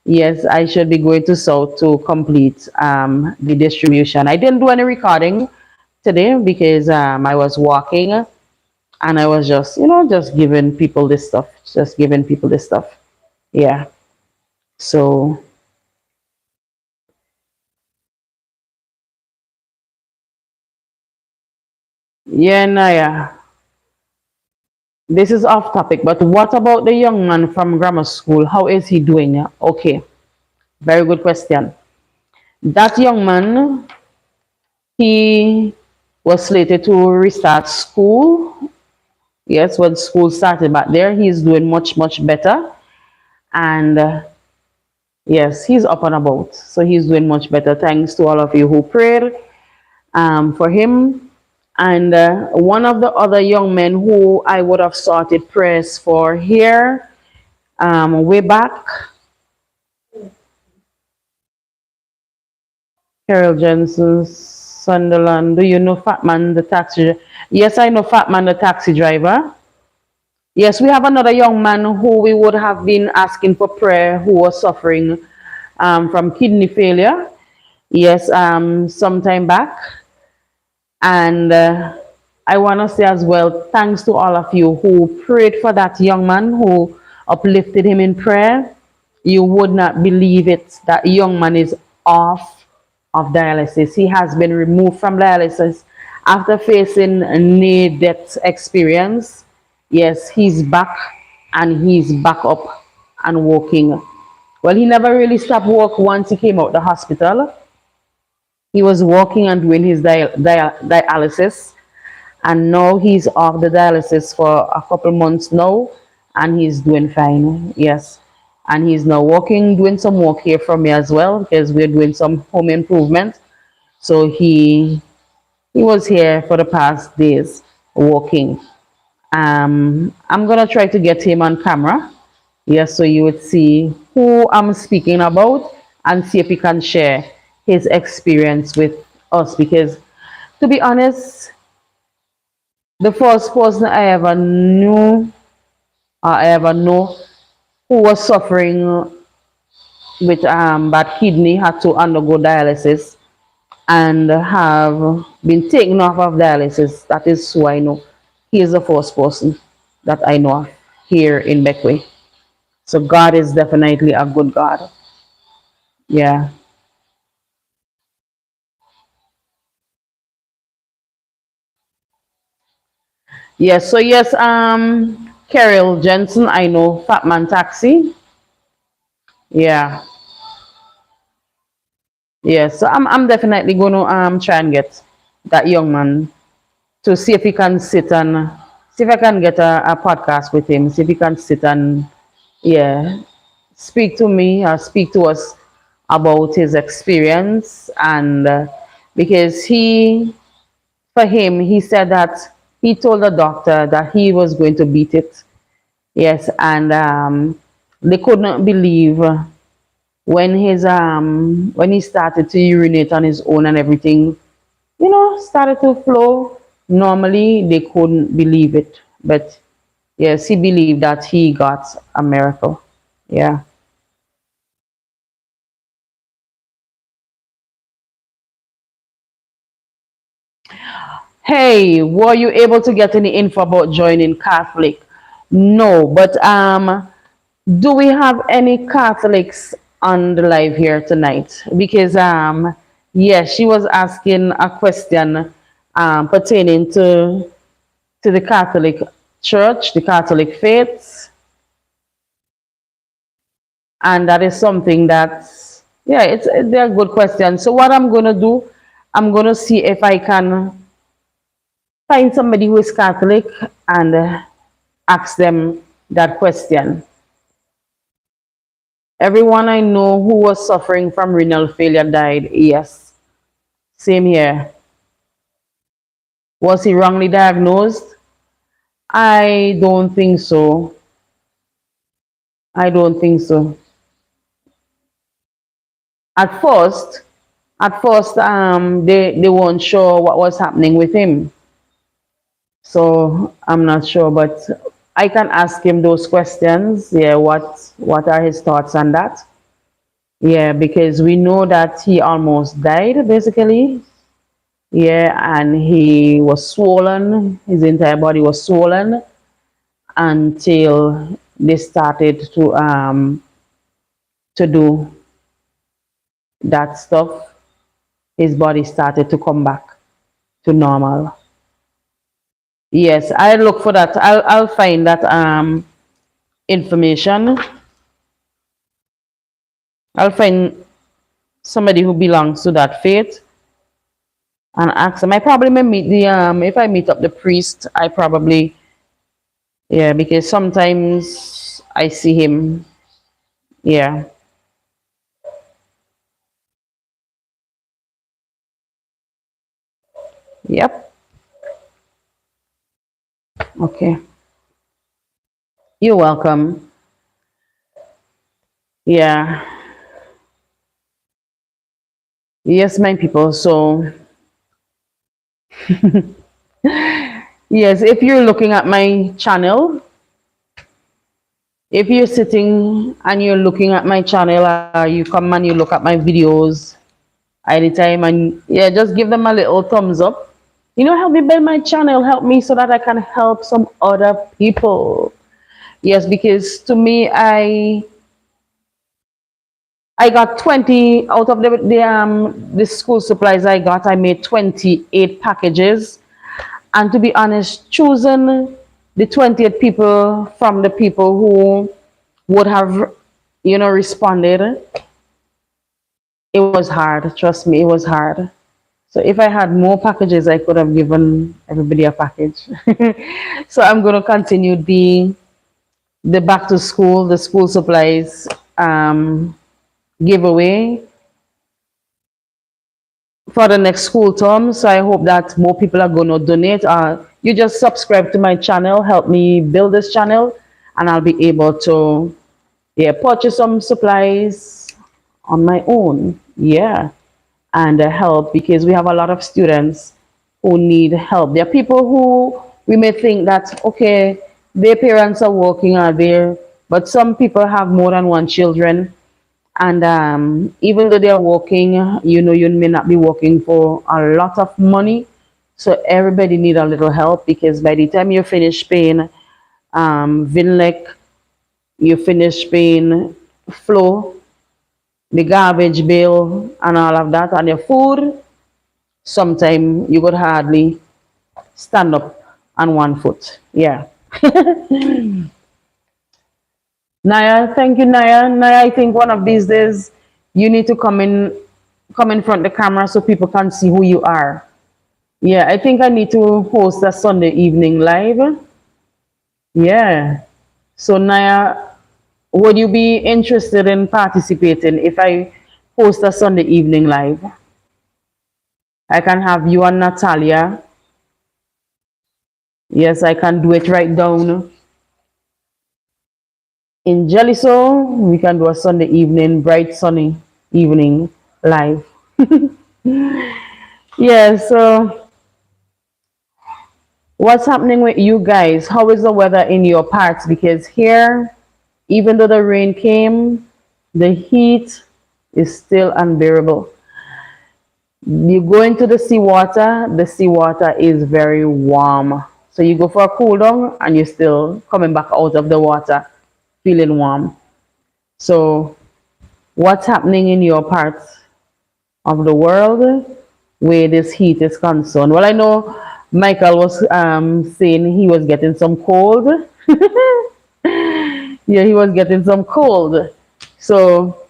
Yes, I should be going to South to complete the distribution. I didn't do any recording today because I was walking and I was just, just giving people this stuff, just giving people this stuff. Yeah. So, yeah, Naya, this is off topic, but what about the young man from grammar school? How is he doing? Okay, very good question. That young man, he was slated to restart school. Yes, when school started back there, he's doing much, much better. And yes, he's up and about. So he's doing much better. Thanks to all of you who prayed for him. And one of the other young men who I would have started prayers for here way back, Carol Jensen, Sunderland. Do you know Fatman, the taxi? Yes, I know Fatman, the taxi driver. Yes, we have another young man who we would have been asking for prayer who was suffering from kidney failure. Yes, sometime back. And I want to say as well, thanks to all of you who prayed for that young man, who uplifted him in prayer. You would not believe it. That young man is off of dialysis. He has been removed from dialysis after facing a near death experience. Yes, he's back and he's back up and walking. Well, he never really stopped walk once he came out the hospital. He was walking and doing his dialysis, and now he's off the dialysis for a couple months now, and he's doing fine. Yes, and he's now walking, doing some work here for me as well because we're doing some home improvement. So he was here for the past days walking. I'm gonna try to get him on camera. Yes, so you would see who I'm speaking about and see if he can share his experience with us. Because to be honest, the first person I ever knew, or I ever know, who was suffering with bad kidney had to undergo dialysis and have been taken off of dialysis. That is who I know. He is the first person that I know of here in Beckway. So God is definitely a good God. Yeah. Yes. So yes, Carol Jensen, I know Fatman Taxi. Yeah. Yeah. So I'm definitely gonna try and get that young man to see if he can sit and see if I can get a podcast with him. See if he can sit and yeah, speak to me or speak to us about his experience and because for him he said that he told the doctor that he was going to beat it. Yes, and they could not believe when he started to urinate on his own and everything, started to flow normally. They couldn't believe it, but yes, he believed that he got a miracle. Yeah. Hey, were you able to get any info about joining Catholic? No, but do we have any Catholics on the live here tonight? Because yes, she was asking a question pertaining to the Catholic Church, the Catholic faith, and that is something that's yeah, they're good questions. So what I'm gonna do, I'm going to see if I can find somebody who is Catholic and ask them that question. Everyone I know who was suffering from renal failure died. Yes, same here. Was he wrongly diagnosed? I don't think so. I don't think so. At first, they weren't sure what was happening with him. So I'm not sure, but I can ask him those questions. Yeah, what are his thoughts on that? Yeah, because we know that he almost died basically. Yeah, and he was swollen. His entire body was swollen until they started to do that stuff. His body started to come back to normal. Yes, I'll look for that. I'll find that information. I'll find somebody who belongs to that faith and ask them. I probably may meet the if I meet up the priest, I probably, yeah, because sometimes I see him. Yeah. Yep. Okay. You're welcome. Yeah. Yes, my people. So yes, if you're looking at my channel, if you're sitting and you're looking at my channel, you come and you look at my videos anytime, and yeah, just give them a little thumbs up. Help me build my channel, help me so that I can help some other people. Yes, because to me, I got 20 out of the school supplies I got. I made 28 packages, and to be honest, choosing the 28 people from the people who would have, responded, it was hard. Trust me, it was hard. So if I had more packages, I could have given everybody a package. So I'm going to continue the back to school, the school supplies giveaway for the next school term. So I hope that more people are going to donate. You just subscribe to my channel, help me build this channel, and I'll be able to, yeah, purchase some supplies on my own. Yeah, and help, because we have a lot of students who need help. There are people who we may think that, okay, their parents are working out there, but some people have more than one children. And even though they are working, you may not be working for a lot of money. So everybody need a little help, because by the time you finish paying Vinlec, you finish paying flow, the garbage bill, and all of that, and your food, sometime you could hardly stand up on one foot. Yeah. Naya, thank you, Naya. Naya, I think one of these days you need to come in front of the camera so people can see who you are. Yeah, I think I need to host a Sunday evening live. Yeah. So Naya, would you be interested in participating if I host a Sunday evening live? I can have you and Natalia. Yes, I can do it right down in Jeliso. We can do a Sunday evening, bright sunny evening live. Yeah, so what's happening with you guys? How is the weather in your parts? Because here, even though the rain came, the heat is still unbearable. You go into the seawater is very warm. So you go for a cool down and you're still coming back out of the water feeling warm. So what's happening in your part of the world where this heat is concerned? Well, I know Michael was saying he was getting some cold. Yeah, he was getting some cold. So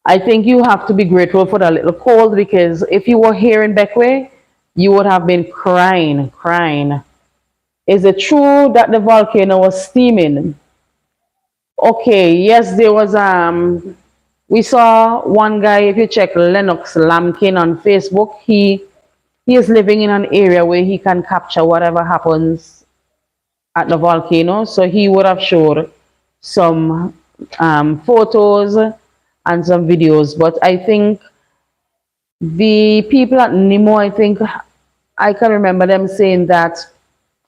I think you have to be grateful for that little cold because if you were here in Beckway, you would have been crying, crying. Is it true that the volcano was steaming? Okay, yes, there was we saw one guy, if you check Lennox Lamkin on Facebook, he is living in an area where he can capture whatever happens at the volcano. So he would have showed some photos and some videos. But I think the people at Nemo, I think I can remember them saying that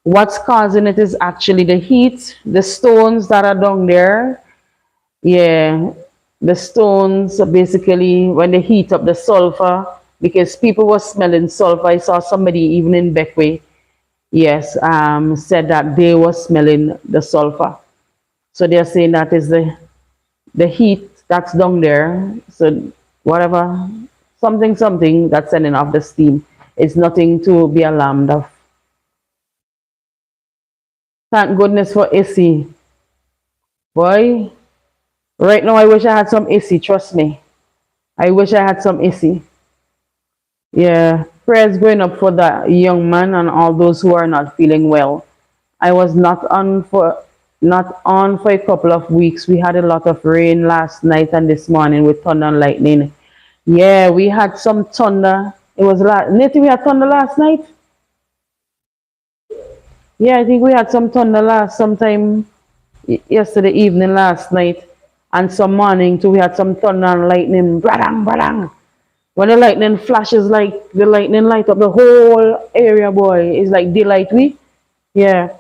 what's causing it is actually the heat, the stones that are down there. Yeah, the stones basically when they heat up the sulfur because people were smelling sulfur. I saw somebody even in Beckway, yes, said that they were smelling the sulfur. So they're saying that is the heat that's down there. So whatever, something that's sending off the steam. It's nothing to be alarmed of. Thank goodness for AC. Boy, right now I wish I had some AC, trust me. I wish I had some AC. Yeah, prayers going up for that young man and all those who are not feeling well. I was not on for a couple of weeks. We had a lot of rain last night and this morning with thunder and lightning. Yeah, we had some thunder. It was Nathan, we had thunder last night. Yeah, I think we had some thunder sometime yesterday evening, last night, and some morning too. We had some thunder and lightning. Bradang, bradang. When the lightning flashes, like the lightning light up the whole area, boy, it's like daylight week. Yeah,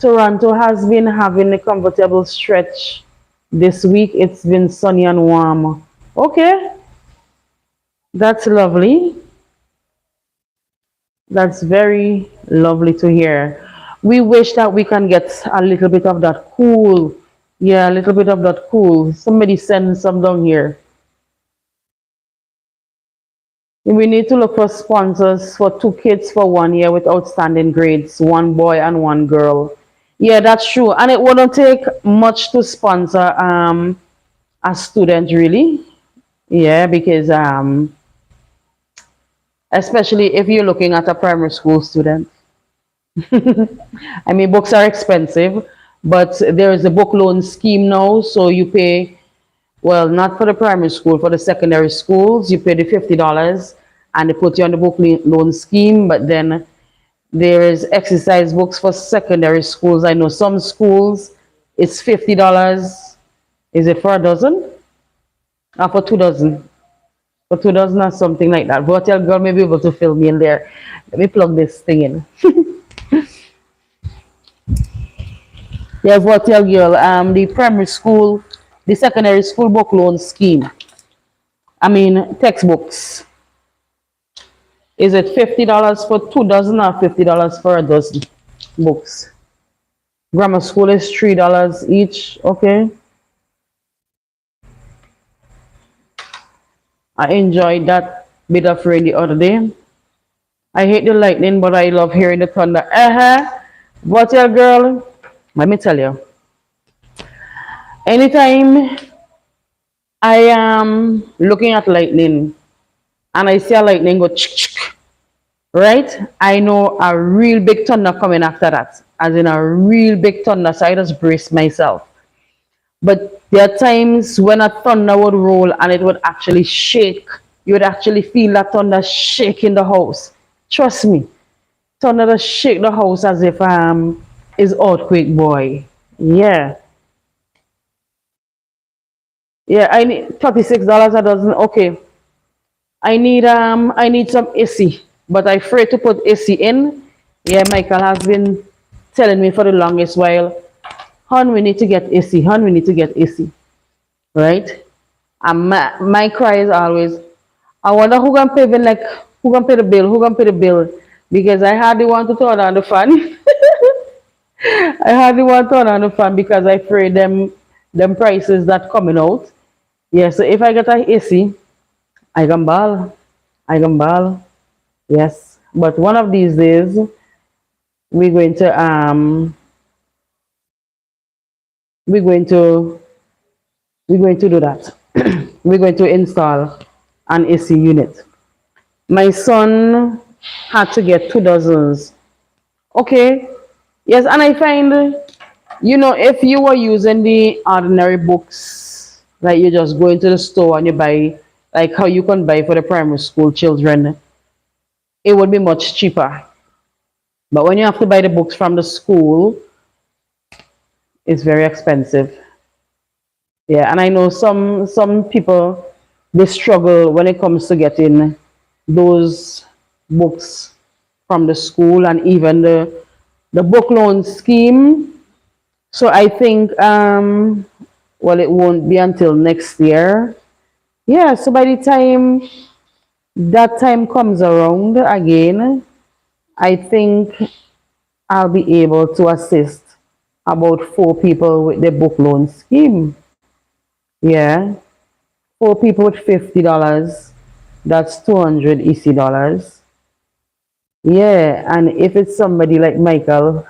Toronto has been having a comfortable stretch this week. It's been sunny and warm. Okay, that's lovely. That's very lovely to hear. We wish that we can get a little bit of that cool. Yeah, a little bit of that cool. Somebody send some down here. We need to look for sponsors for 2 kids for 1 year with outstanding grades, one boy and one girl. Yeah, that's true. And it wouldn't take much to sponsor a student really. Yeah, because especially if you're looking at a primary school student. I mean, books are expensive, but there is a book loan scheme now, so you pay, well, not for the primary school, for the secondary schools, you pay the $50 and they put you on the book loan scheme, but then there is exercise books for secondary schools. I know some schools it's $50. Is it for a dozen? Or for 2 dozen? For 2 dozen or something like that. But your girl may be able to fill me in there. Let me plug this thing in. Yeah, what your girl, the primary school, the secondary school book loan scheme. I mean textbooks. Is it $50 for 2 dozen or $50 for a dozen books? Grammar school is $3 each. Okay. I enjoyed that bit of rain the other day. I hate the lightning, but I love hearing the thunder. What your girl? Let me tell you. Anytime I am looking at lightning and I see a lightning go chick chick, right? I know a real big thunder coming after that, as in a real big thunder. So I just brace myself. But there are times when a thunder would roll and it would actually shake. You would actually feel that thunder shaking the house. Trust me, thunder just shake the house as if is earthquake boy. Yeah. Yeah, I need $36 a dozen. Okay. I need some AC, but I afraid to put AC in. Yeah, Michael has been telling me for the longest while, hon, we need to get AC, hon, we need to get AC. Right? And my cry is always, I wonder who gonna pay the like who gonna pay the bill, who gonna pay the bill? Because I hardly want to turn on the fan. I hardly want to turn on the fan because I afraid them prices that coming out. Yeah, so if I get a AC, I can ball. I can ball. Yes. But one of these days we're going to we're going to we're going to do that. we're going to install an AC unit. My son had to get 2 dozens. Okay. Yes, and I find, if you were using the ordinary books, like you just go into the store and you buy, like how you can buy for the primary school children, it would be much cheaper. But when you have to buy the books from the school, it's very expensive. Yeah, and I know some people, they struggle when it comes to getting those books from the school and even the book loan scheme. So I think well, it won't be until next year. Yeah, so by the time that time comes around again, I think I'll be able to assist about 4 people with the book loan scheme. Yeah, 4 people with $50. That's 200 EC dollars. Yeah, and if it's somebody like Michael,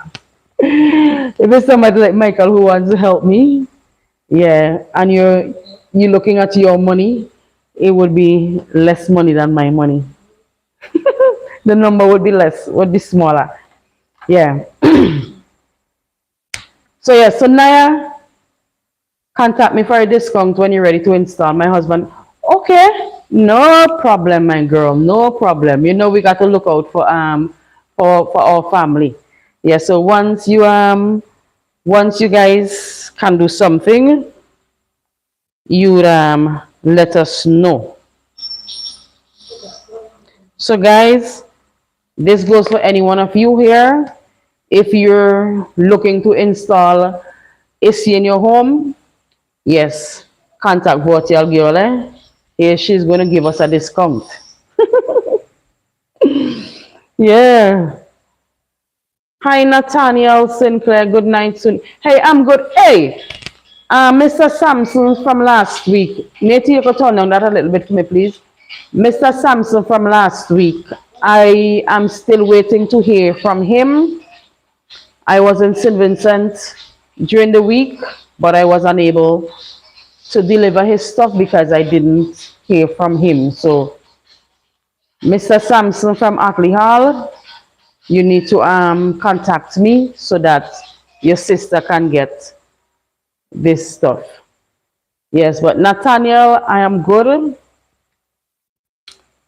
if it's somebody like Michael who wants to help me, yeah, and you're looking at your money, it would be less money than my money. The number would be less, would be smaller. Yeah. So yeah, so Naya, contact me for a discount when you're ready to install. My husband, okay, no problem, my girl, no problem. We got to look out for our family. Yeah, so once you guys can do something, you let us know. So guys, this goes for any one of you here. If you're looking to install AC in your home, yes, contact Hotel Girl. Here she's going to give us a discount. Yeah. Hi, Nathaniel Sinclair. Good night, soon. Hey, I'm good. Hey, Mr. Sampson from last week. Maybe you could turn down that a little bit for me, please. Mr. Sampson from last week. I am still waiting to hear from him. I was in St. Vincent during the week, but I was unable to deliver his stuff because I didn't hear from him. So, Mr. Sampson from Ackley Hall, you need to contact me so that your sister can get this stuff. Yes, but Nathaniel, I am good.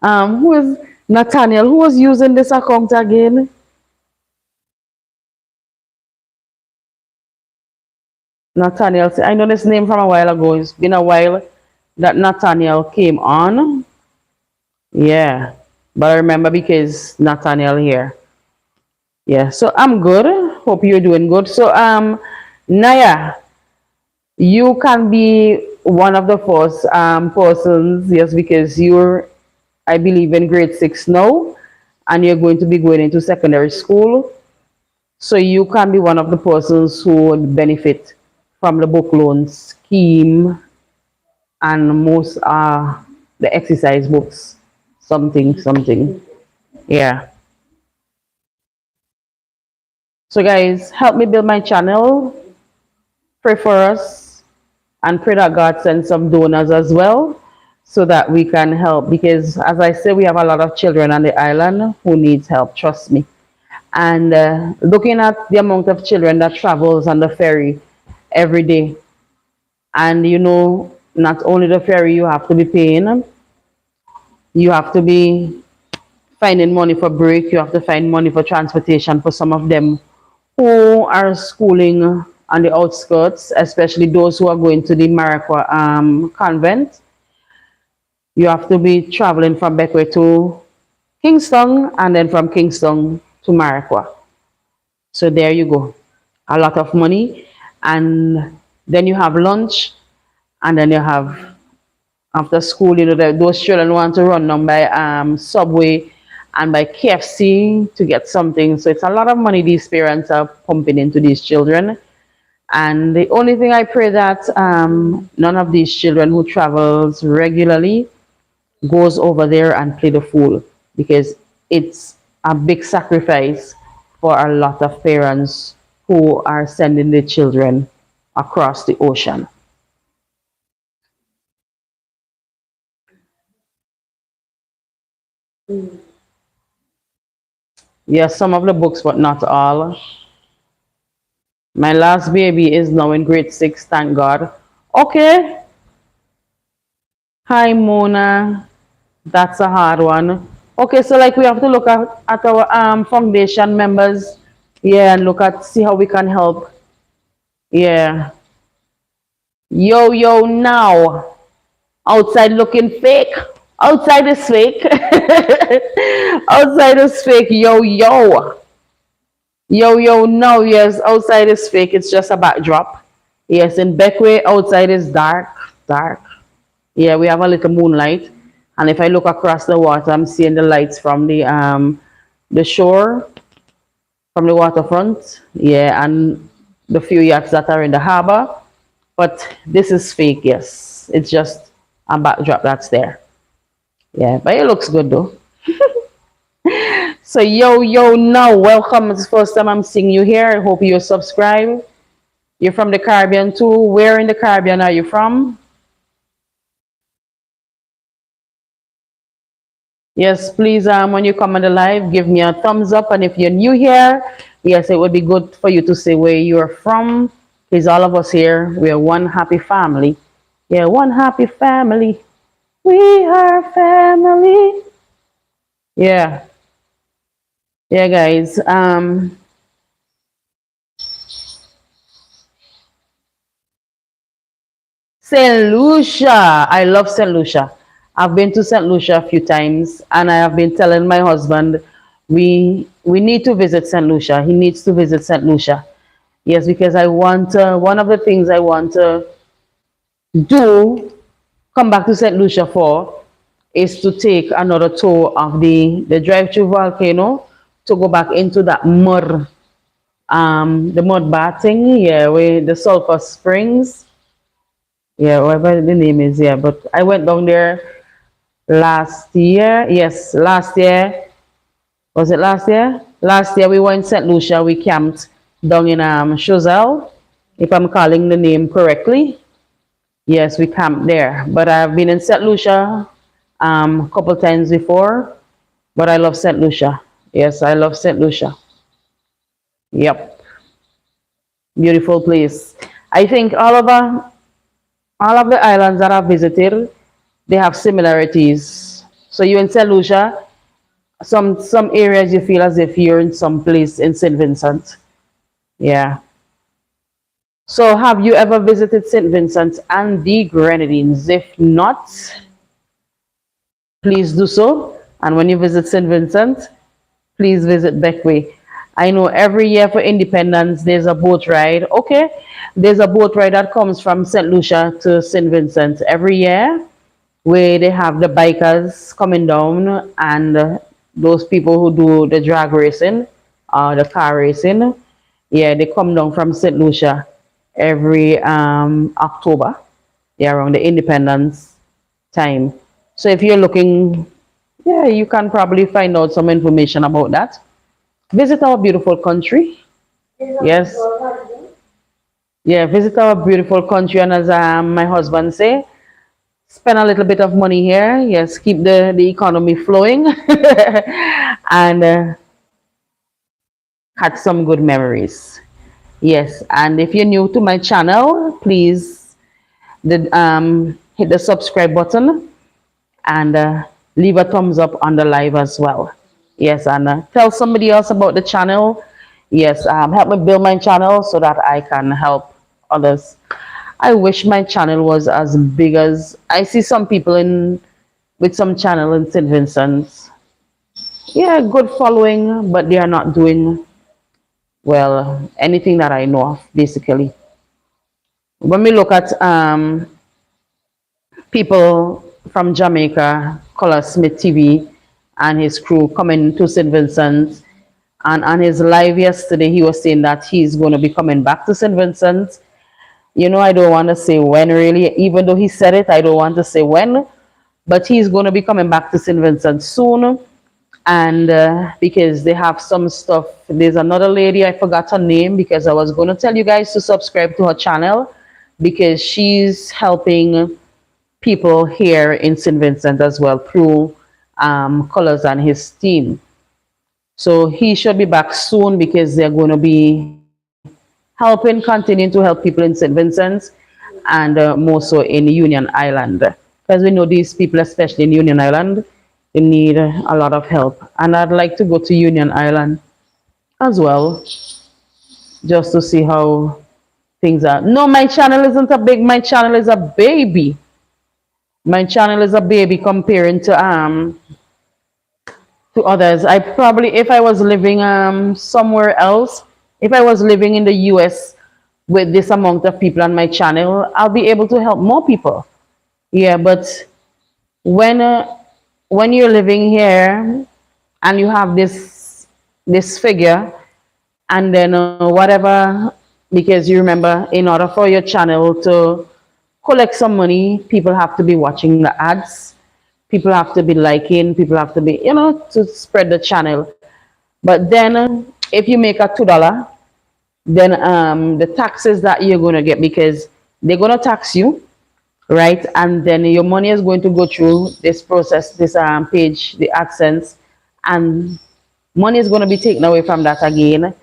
Who is Nathaniel? Who was using this account again? Nathaniel, I know this name from a while ago. It's been a while that Nathaniel came on. Yeah, but I remember because Nathaniel here. Yeah, so I'm good. Hope you're doing good. So, Naya, you can be one of the first persons, yes, because you're, I believe, in grade 6 now, and you're going to be going into secondary school. So you can be one of the persons who would benefit from the book loan scheme and most are the exercise books, something, something. Yeah. So guys, help me build my channel. Pray for us and pray that God sends some donors as well so that we can help because as I say, we have a lot of children on the island who needs help, trust me. And looking at the amount of children that travels on the ferry every day, and not only the ferry you have to be paying, you have to be finding money for break, you have to find money for transportation for some of them who are schooling on the outskirts, especially those who are going to the Maraqua convent. You have to be traveling from Beckway to Kingston and then from Kingston to Maraqua. So there you go. A lot of money. And then you have lunch and then you have after school, those children want to run down by Subway and by KFC to get something. So it's a lot of money these parents are pumping into these children. And the only thing I pray that none of these children who travels regularly goes over there and play the fool because it's a big sacrifice for a lot of parents who are sending their children across the ocean. Yes, some of the books, but not all. My last baby is now in grade six, thank God. Okay. Hi, Mona. That's a hard one. Okay, so like we have to look at our foundation members. Yeah, and look at see how we can help. Yeah. Yo, yo, now. Outside looking fake. Outside is fake. Outside is fake. Yo, yo. Yo, yo, no, yes, outside is fake. It's just a backdrop. Yes, in Beckway, outside is dark, dark. Yeah, we have a little moonlight. And if I look across the water, I'm seeing the lights from the shore, from the waterfront. Yeah, and the few yachts that are in the harbor. But this is fake, yes. It's just a backdrop that's there. Yeah, but it looks good though. So yo, yo, no, welcome. It's the first time I'm seeing you here. I hope you're subscribed. You're from the Caribbean too. Where in the Caribbean are you from? Yes, please, when you come on the live, give me a thumbs up. And if you're new here, yes, it would be good for you to say where you're from. Because all of us here, we are one happy family. Yeah, one happy family. We are family. Yeah, yeah, guys. St. Lucia. I love St. Lucia. I've been to St. Lucia a few times, and I have been telling my husband we need to visit St. Lucia. He needs to visit St. Lucia. Yes, because I want one of the things I want to do come back to St. Lucia for is to take another tour of the drive-through volcano to go back into that mud the mud bathing, yeah, with the sulfur springs, yeah, whatever the name is, yeah. But I went down there last year. Yes, last year. Was it last year? Last year we went St. Lucia. We camped down in Choiseul, if I'm calling the name correctly. Yes, we camped there. But I've been in St. Lucia a couple times before. But I love St. Lucia. Yes, I love St. Lucia. Yep, beautiful place. I think all of the islands that I've visited, they have similarities. So you in St. Lucia, some areas you feel as if you're in some place in St. Vincent. Yeah. So have you ever visited St. Vincent and the Grenadines? If not, please do so. And when you visit St. Vincent, please visit Beckway. I know every year for Independence, there's a boat ride. Okay, there's a boat ride that comes from St. Lucia to St. Vincent every year, where they have the bikers coming down and those people who do the drag racing, the car racing. Yeah, they come down from St. Lucia every October, yeah, around the Independence time. So if you're looking, yeah, you can probably find out some information about that. Visit our beautiful country. Yes. Yeah, visit our beautiful country. And as my husband say, spend a little bit of money here. Yes, keep the economy flowing and had some good memories. Yes, and if you're new to my channel, please hit the subscribe button and leave a thumbs up on the live as well. Yes, and tell somebody else about the channel. Yes, help me build my channel so that I can help others. I wish my channel was as big as I see some people in with some channel in St. Vincent's. Yeah, good following, but they are not doing well anything that I know of, basically. When we look at people from Jamaica, Color Smith TV, and his crew coming to St. Vincent. And on his live yesterday, he was saying that he's going to be coming back to St. Vincent. You know, I don't want to say when really, even though he said it, I don't want to say when, but he's going to be coming back to St. Vincent soon. And because they have some stuff, there's another lady, I forgot her name because I was going to tell you guys to subscribe to her channel because she's helping people here in St. Vincent as well through Colors and his team. So he should be back soon because they're going to be helping, continuing to help people in St. Vincent and more so in Union Island. Because we know these people, especially in Union Island, they need a lot of help. And I'd like to go to Union Island as well, just to see how things are. No, my channel isn't a big, my channel is a baby. My channel is a baby comparing to others. I probably, if I was living somewhere else, if I was living in the US with this amount of people on my channel, I'll be able to help more people. Yeah, but when uh, when you're living here and you have this figure, and then whatever, because you remember, in order for your channel to collect some money, people have to be watching the ads, people have to be liking, people have to be, to spread the channel. But then if you make a $2, then the taxes that you're going to get, because they're going to tax you, right? And then your money is going to go through this process, this page, the AdSense, and money is going to be taken away from that again.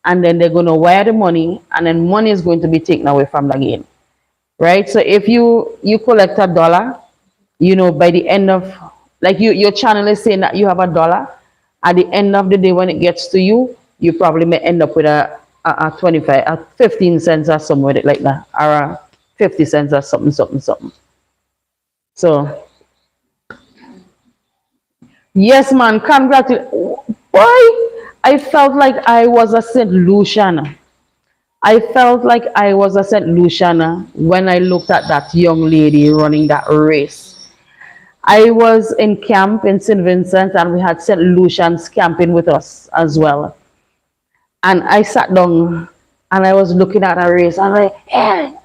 And then they're going to wire the money, and then money is going to be taken away from that again, right? So if you collect $1, by the end of, like, your channel is saying that you have $1, at the end of the day when it gets to you, you probably may end up with a 25, a 15 cents or something with it like that, or a 50 cents or something, something, something. So, yes, man, congratulations. Boy, I felt like I was a St. Lucian. I felt like I was a St. Lucian when I looked at that young lady running that race. I was in camp in St. Vincent, and we had St. Lucians camping with us as well. And I sat down and I was looking at a race, and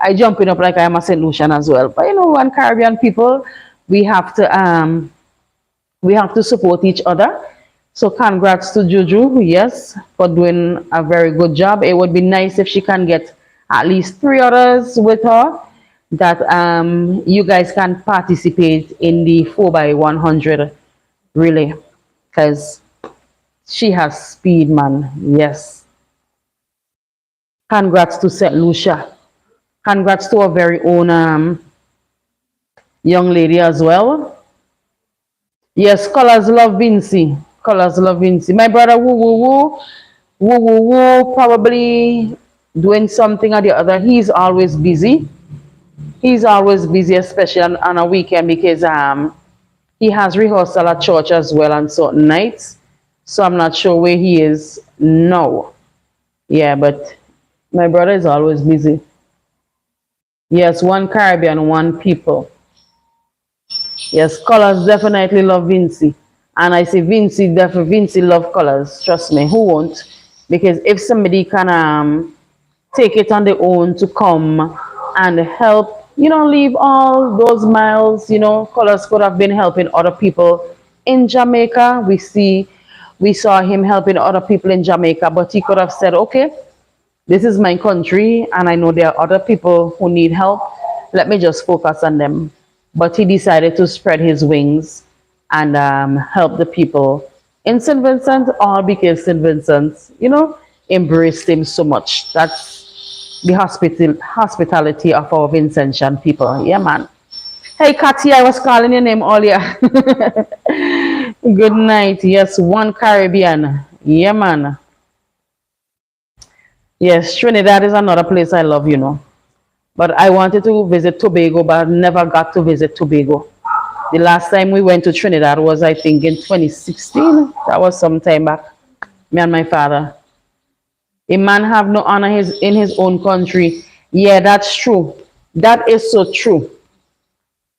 I jumping up like I'm a St. Lucian as well. But one Caribbean people, we have to support each other. So congrats to Juju, yes, for doing a very good job. It would be nice if she can get at least 3 others with her, that you guys can participate in the 4x100 relay, because she has speed, man. Yes. Congrats to St. Lucia. Congrats to our very own young lady as well. Yes, Colors love Vinci. Colors love Vinci. My brother, woo woo woo, woo woo woo, probably doing something or the other. He's always busy. He's always busy, especially on a weekend, because he has rehearsal at church as well on certain nights. So I'm not sure where he is now. Yeah, but my brother is always busy. Yes, one Caribbean, one people. Yes, Colors definitely love Vinci. And I say Vinci love Colors. Trust me, who won't? Because if somebody can take it on their own to come and help, leave all those miles, Colors could have been helping other people in Jamaica. We saw him helping other people in Jamaica, but he could have said, okay, this is my country, and I know there are other people who need help. Let me just focus on them. But he decided to spread his wings and help the people in St. Vincent, all because St. Vincent, embraced him so much. That's the hospitality of our Vincentian people. Yeah, man. Hey, Katia, I was calling your name earlier. Good night. Yes, one Caribbean. Yeah, man. Yes, Trinidad is another place I love. But I wanted to visit Tobago, but never got to visit Tobago. The last time we went to Trinidad was, I think, in 2016. That was some time back. Me and my father. A man have no honor in his own country. Yeah, that's true. That is so true.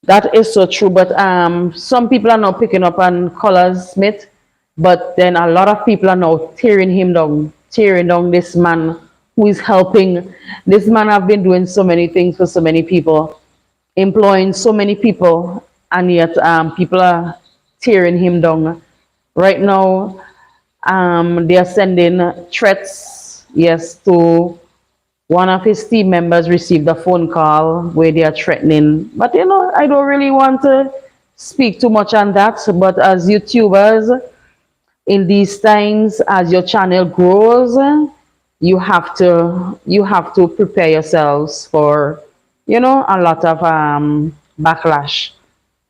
That is so true. But some people are now picking up on Colors Smith, but then a lot of people are now tearing down this man who is helping. This man have been doing so many things for so many people, employing so many people, and yet people are tearing him down. Right now, they are sending threats, yes, to one of his team members. Received a phone call where they are threatening. But I don't really want to speak too much on that, but as YouTubers, in these times, as your channel grows, you have to prepare yourselves for, a lot of backlash,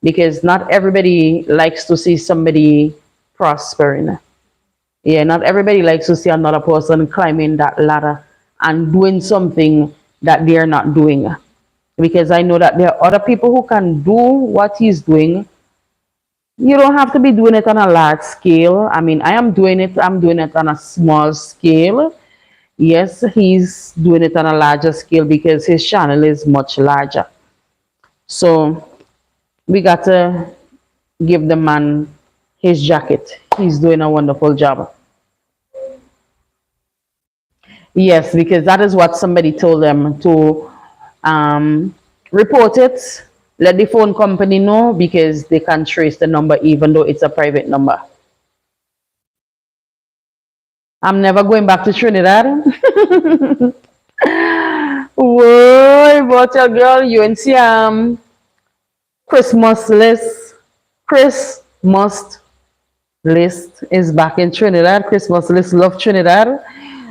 because not everybody likes to see somebody prospering. Yeah, not everybody likes to see another person climbing that ladder and doing something that they're not doing. Because I know that there are other people who can do what he's doing. You don't have to be doing it on a large scale. I mean, I'm doing it on a small scale. Yes, he's doing it on a larger scale because his channel is much larger. So we got to give the man his jacket. He's doing a wonderful job. Yes, because that is what somebody told them to um, report it, let the phone company know because they can trace the number even though it's a private number. I'm never going back to Trinidad. Whoa, but your girl, you and see Christmas list. Christmas list is back in Trinidad. Christmas list love Trinidad.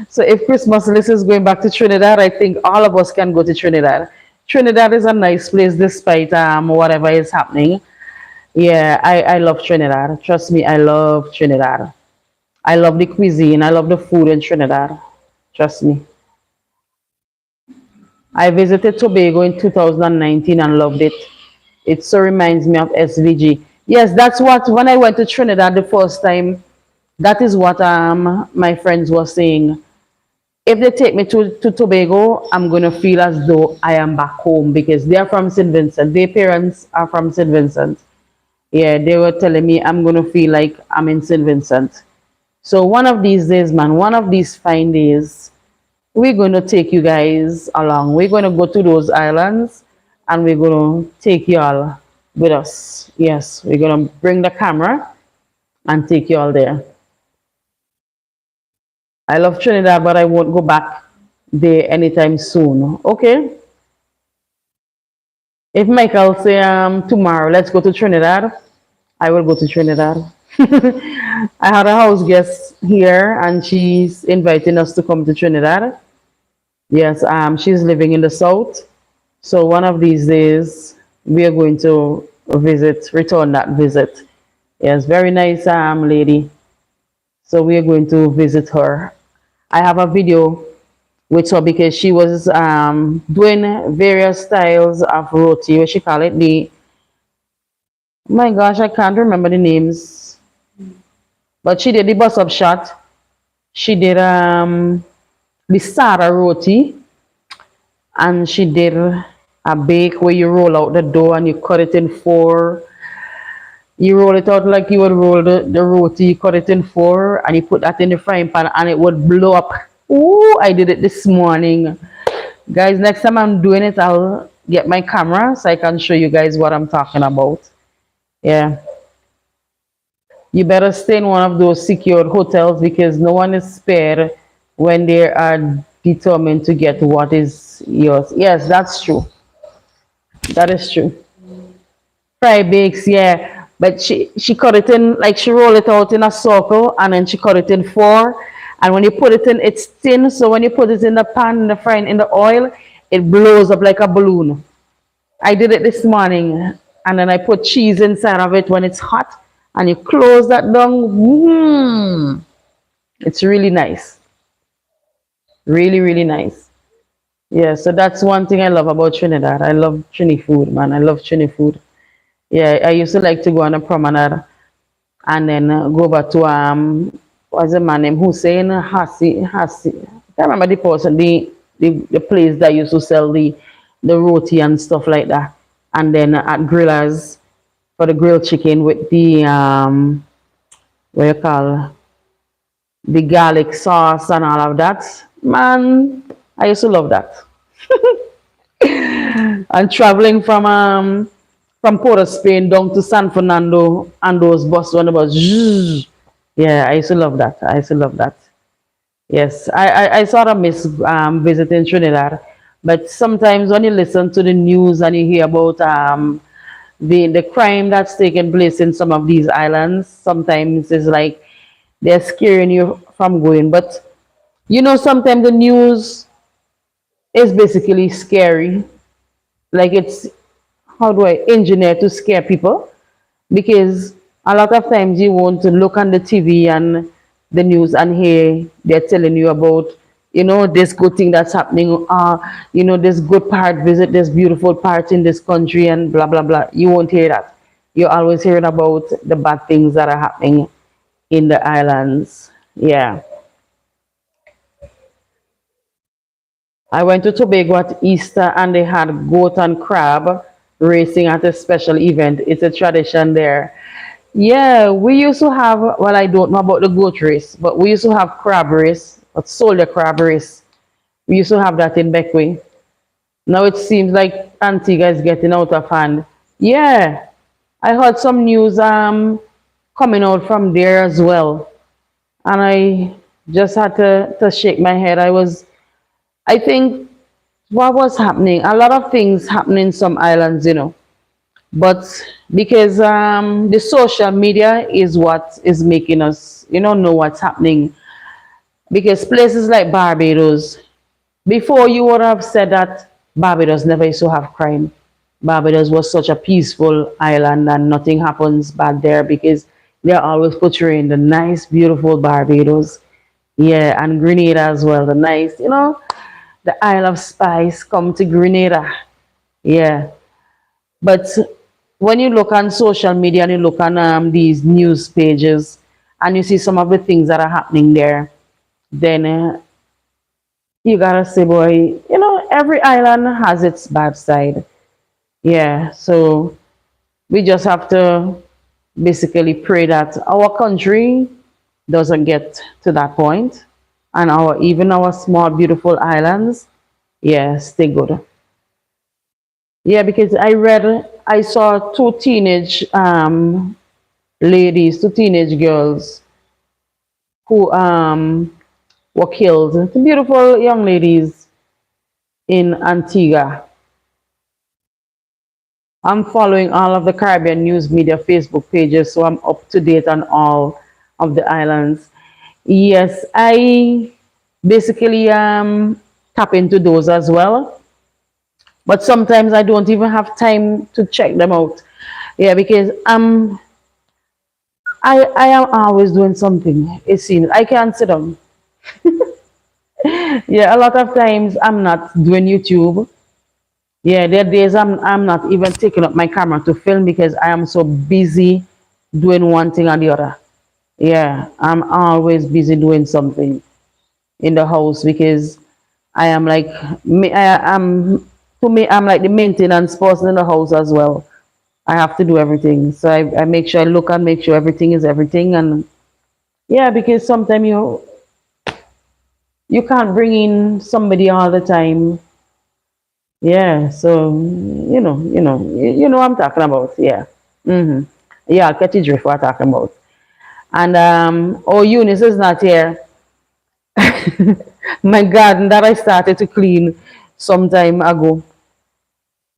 So if Christmas list is going back to Trinidad, I think all of us can go to Trinidad. Trinidad is a nice place despite whatever is happening. Yeah, I love Trinidad. Trust me, I love Trinidad. I love the cuisine. I love the food in Trinidad. Trust me. I visited Tobago in 2019 and loved it. It so reminds me of SVG. Yes, that's what, when I went to Trinidad the first time, that is what my friends were saying. If they take me to Tobago, I'm going to feel as though I am back home because they're from St. Vincent. Their parents are from St. Vincent. Yeah, they were telling me I'm going to feel like I'm in St. Vincent. So one of these days, man, one of these fine days, we're going to take you guys along. We're going to go to those islands and we're going to take y'all with us. Yes, we're going to bring the camera and take y'all there. I love Trinidad, but I won't go back there anytime soon. Okay? If Michael say tomorrow, let's go to Trinidad, I will go to Trinidad. I had a house guest here and she's inviting us to come to Trinidad. Yes, she's living in the south. So one of these days we are going to return that visit. Yes, very nice lady. So we are going to visit her. I have a video with her because she was doing various styles of roti, what she call it, the, my gosh, I can't remember the names. But she did the bus up shot. She did the Sara roti, and she did a bake where you roll out the dough and you cut it in four. You roll it out like you would roll the roti, you cut it in four, and you put that in the frying pan and it would blow up. Ooh, I did it this morning. Guys, next time I'm doing it, I'll get my camera so I can show you guys what I'm talking about. Yeah. You better stay in one of those secured hotels because no one is spared when they are determined to get what is yours. Yes, that's true. That is true. Fry bakes, yeah. But she cut it in, like she roll it out in a circle and then she cut it in four. And when you put it in, it's thin. So when you put it in the pan, in the frying, in the oil, it blows up like a balloon. I did it this morning. And then I put cheese inside of it when it's hot. And you close that down. It's really nice. Really, really nice. Yeah, so that's one thing I love about Trinidad. I love Trini food, man. I love Trini food. Yeah, I used to like to go on a promenade and then go back to what's the man named Hussein Hassi. I can't remember the person, the place that used to sell the roti and stuff like that. And then at Grillers for the grilled chicken with the what you call the garlic sauce and all of that. Man, I used to love that. And traveling from Port of Spain down to San Fernando and those buses on the bus. Zzzz. Yeah, I used to love that. I used to love that. Yes, I sort of miss visiting Trinidad. But sometimes when you listen to the news and you hear about The crime that's taking place in some of these islands sometimes is like they're scaring you from going. But sometimes the news is basically scary. Like it's, how do I engineer to scare people? Because a lot of times you won't look on the TV and the news and hear they're telling you about, this good thing that's happening, this good part, visit this beautiful part in this country and blah, blah, blah. You won't hear that. You're always hearing about the bad things that are happening in the islands. Yeah. I went to Tobago at Easter and they had goat and crab racing at a special event. It's a tradition there. Yeah, we used to have, well, I don't know about the goat race, but we used to have crab race, but soldier crab race. We used to have that in Beckway. Now it seems like Antigua is getting out of hand. Yeah, I heard some news coming out from there as well. And I just had to shake my head. I think what was happening, a lot of things happen in some islands. But because the social media is what is making us know what's happening, because places like Barbados, before you would have said that Barbados never used to have crime. Barbados was such a peaceful island and nothing happens bad there because they're always portraying the nice beautiful Barbados. Yeah, and Grenada as well, the nice, the Isle of Spice, come to Grenada. Yeah. But when you look on social media and you look on these news pages and you see some of the things that are happening there, then you gotta say, boy, every island has its bad side. Yeah, so we just have to basically pray that our country doesn't get to that point, and even our small beautiful islands, yeah, stay good. Yeah, because I saw two teenage ladies, two teenage girls who were killed. Two beautiful young ladies in Antigua. I'm following all of the Caribbean news media Facebook pages, so I'm up to date on all of the islands. Yes, I basically tap into those as well, but sometimes I don't even have time to check them out. Yeah, because I am always doing something. It seems I can't sit down. Yeah, a lot of times I'm not doing YouTube. Yeah, there are days I'm not even taking up my camera to film because I am so busy doing one thing or the other. Yeah, I'm always busy doing something in the house because I am like I am to me I'm like the maintenance person in the house as well. I have to do everything. So I make sure I look and make sure everything is everything. And yeah, because sometimes you can't bring in somebody all the time. Yeah, so you know what I'm talking about. Yeah. Yeah, I'll catch you drift what I'm talking about. And oh, Eunice is not here. My garden that I started to clean some time ago.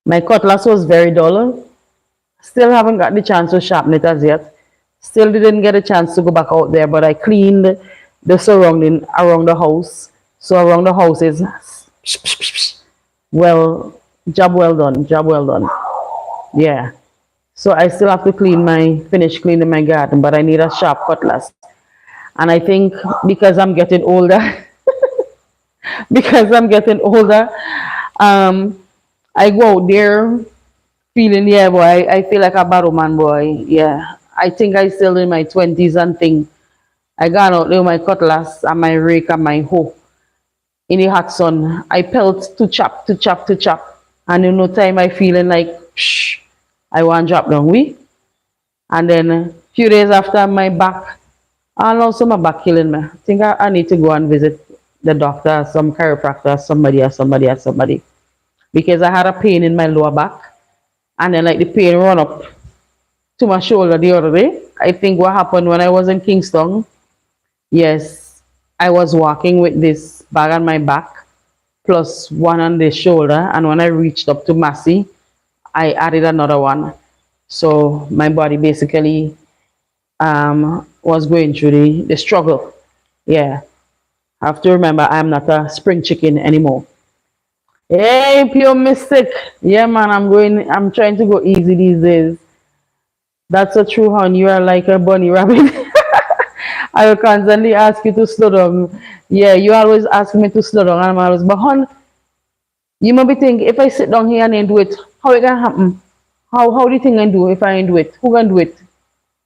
My cutlass was very dull. Still haven't got the chance to sharpen it as yet. Still didn't get a chance to go back out there, but I cleaned the surrounding around the house. So around the house is well, job well done, job well done. Yeah. So I still have to finish cleaning my garden, but I need a sharp cutlass. And I think because I'm getting older, because I'm getting older, um, I go out there feeling, yeah, boy, I feel like a battle man, boy. Yeah. I think I still in my 20s and think I got out there with my cutlass and my rake and my hoe in the hot sun. I pelt to chop, to chop, to chop. And in no time I feeling like, shh, I want to drop down, we. And then a few days after my back, I also my back killing me. I think I need to go and visit the doctor, some chiropractor, somebody. Because I had a pain in my lower back. And then like the pain run up to my shoulder the other day. I think what happened when I was in Kingston, yes, I was walking with this bag on my back plus one on the shoulder. And when I reached up to Massey, I added another one. So my body basically was going through the struggle. Yeah. I have to remember I'm not a spring chicken anymore. Hey, pure mystic. Yeah, man, I'm trying to go easy these days. That's a true, hon. You are like a bunny rabbit. I will constantly ask you to slow down. Yeah, you always ask me to slow down. And I'm always, but hon, you might be thinking, if I sit down here and ain't do it, how it gonna happen? How do you think I do if I ain't do it? Who gonna do it?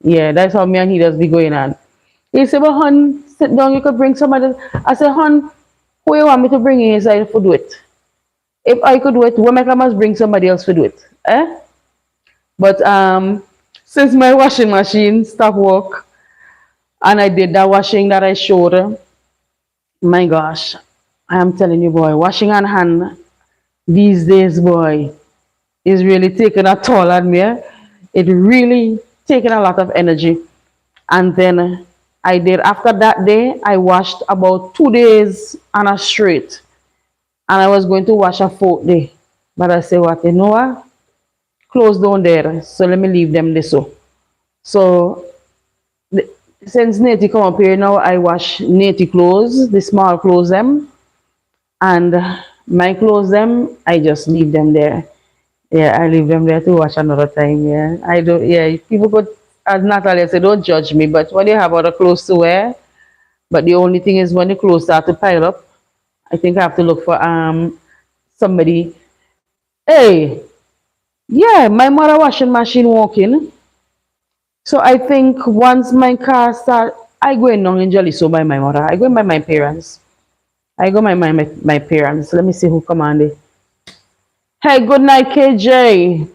Yeah, that's how me and he does be going on. He said, but hon, sit down, you could bring somebody. I said, hon, who you want me to bring in inside to do it? If I could do it, why make I must bring somebody else to do it? Eh? But since my washing machine stopped work and I did that washing that I showed her, my gosh, I am telling you, boy, washing on hand these days, boy, is really taking a toll on me. Eh? It really taking a lot of energy. And then I did, after that day, I washed about 2 days on a straight. And I was going to wash a fourth day. But I said, what, you know what? Close down there. So let me leave them this so. So the, since Nati come up here now, I wash Nati clothes, the small clothes them. And my clothes them, I just leave them there. Yeah, I leave them there to wash another time. Yeah, I don't. Yeah, people could, as Natalia said, don't judge me. But when you have other clothes to wear, but the only thing is when the clothes start to pile up, I think I have to look for somebody. Hey, yeah, my mother washing machine working. So I think once my car start, I go in down in Jolly so by my mother. I go by my parents. I go by my parents. Let me see who commanded. Hey, good night, KJ.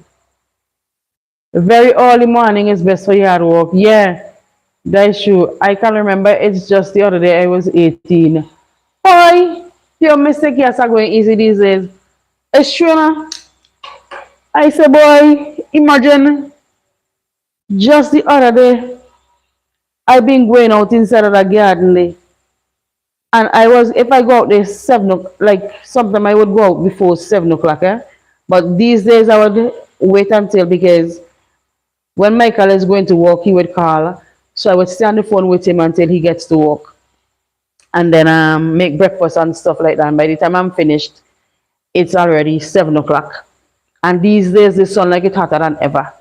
Very early morning is best for yard work. Yeah, that's true. I can remember it's just the other day I was 18. Boy, your mistake yes are going easy these days. It's true now. I say boy, imagine just the other day I've been going out inside of the garden there. And I was if I go out there 7 o'clock like sometimes I would go out before 7 o'clock, eh? But these days I would wait until because when Michael is going to work, he would call. So I would stay on the phone with him until he gets to work. And then make breakfast and stuff like that. And by the time I'm finished, it's already 7 o'clock. And these days the sun like it's hotter than ever.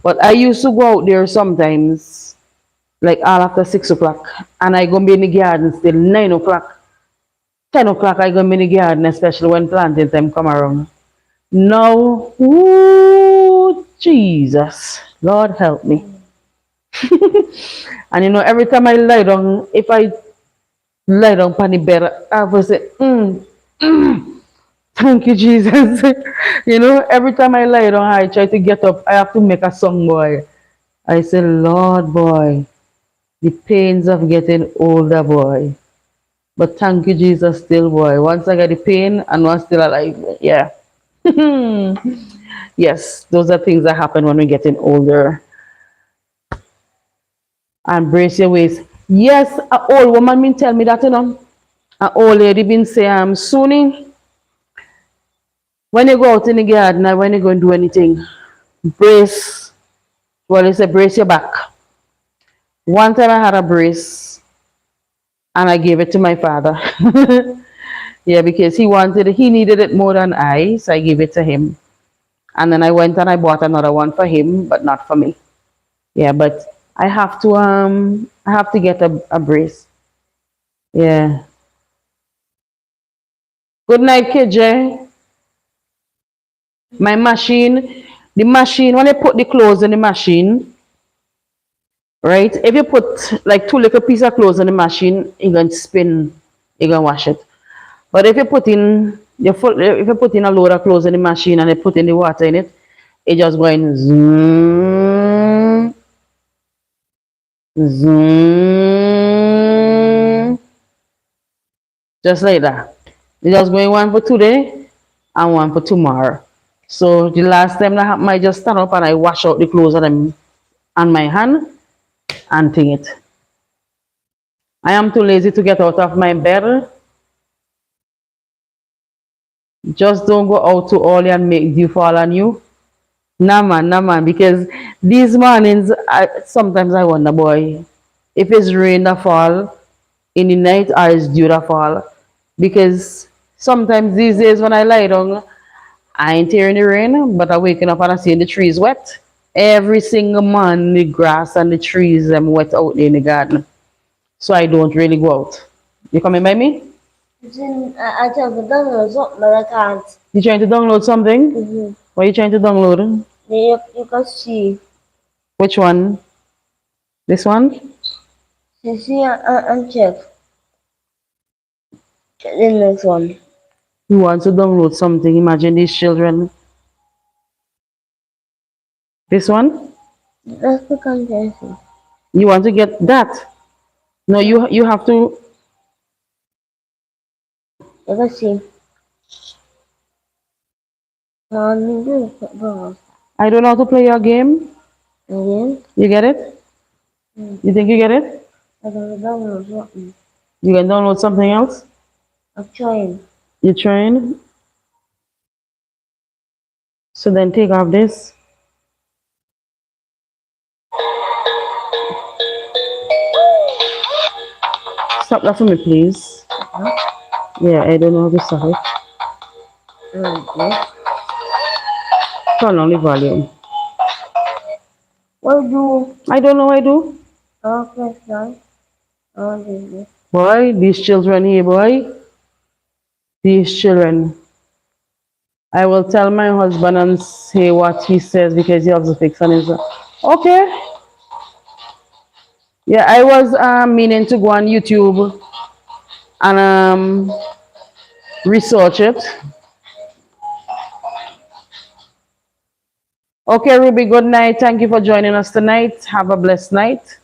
But I used to go out there sometimes, like all after 6 o'clock. And I go be in the garden till 9 o'clock. 10 o'clock I go be in the garden, especially when planting time come around. Now, ooh, Jesus, Lord help me. And you know, every time I lie down, if I lie down on the bed, I will say, thank you, Jesus. You know, every time I lie down, I try to get up, I have to make a song, boy. I say, Lord, boy, the pains of getting older, boy. But thank you, Jesus, still, boy. Once I get the pain and once still alive, yeah. Yes, those are things that happen when we're getting older. And brace your waist. Yes, an old woman been tell me that, you know. An old lady been say, Suni, when you go out in the garden and when you go and do anything, brace, well, it's a brace your back. One time I had a brace and I gave it to my father. Yeah, because he needed it more than I, so I gave it to him. And then I went and I bought another one for him, but not for me. Yeah, but I have to get a brace. Yeah. Good night, KJ. My machine, the machine, when I put the clothes in the machine, right? If you put like two little pieces of clothes in the machine, you're going to spin, you're going to wash it. But if you put in if you put in a load of clothes in the machine and you put in the water in it, it just going zoom, zoom, just like that. It's just going one for today and one for tomorrow. So the last time that happened, I just stand up and I wash out the clothes on my hand and thing it. I am too lazy to get out of my bed. Just don't go out too early and make dew fall on you. Nah man, because these mornings, sometimes I wonder, boy, if it's rain that fall in the night or it's dew that fall. Because sometimes these days when I lie down, I ain't hearing the rain, but I waking up and I see the trees wet. Every single morning, the grass and the trees them wet out there in the garden. So I don't really go out. You coming by me? I tried to download something, but I can't. You trying to download something? Mm-hmm. What are you trying to download? You can see. Which one? This one? You see and check. Check the next one. You want to download something? Imagine these children. This one? Let's click on Jesse. You want to get that? No, you have to. You can see. I'm doing it. I don't know how to play your game. Again, You get it? You think you get it? I can download something. You can download something else. I'm trying. You're trying. So then take off this. Stop that for me, please. Yeah, I don't know how to stop it. Okay. Turn on the volume. What do? I don't know. I do. Okay, fine. Oh, this. Boy, these children here, boy. These children. I will tell my husband and say what he says because he has to fix on his. Okay. Yeah, I was meaning to go on YouTube and research it. Okay, Ruby, good night. Thank you for joining us tonight. Have a blessed night.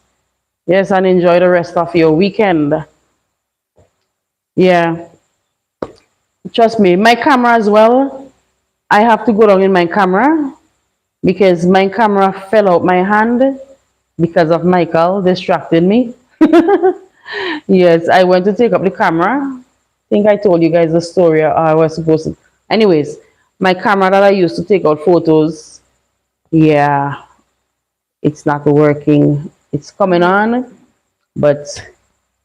Yes, and enjoy the rest of your weekend. Yeah, trust me, my camera as well. I have to go down in my camera because my camera fell out my hand because of Michael distracted me. Yes, I went to take up the camera. I think I told you guys the story. I was supposed to. Anyways, my camera that I used to take out photos, yeah, it's not working. It's coming on, but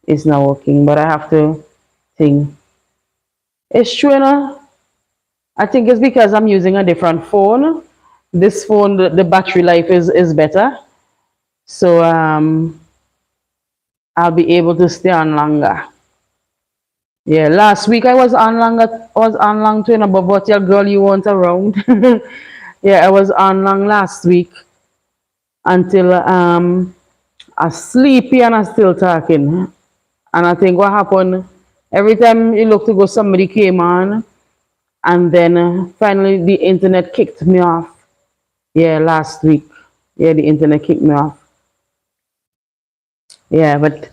it's not working. But I have to think. It's true, you know? I think it's because I'm using a different phone. This phone, the battery life is better. So I'll be able to stay on longer. Yeah, last week I was on longer, was on long too, you know, but your girl you weren't around. Yeah, I was on long last week until I sleepy and I still talking. And I think what happened, every time you look to go, somebody came on, and then finally the internet kicked me off. Yeah, last week. Yeah, the internet kicked me off. Yeah, but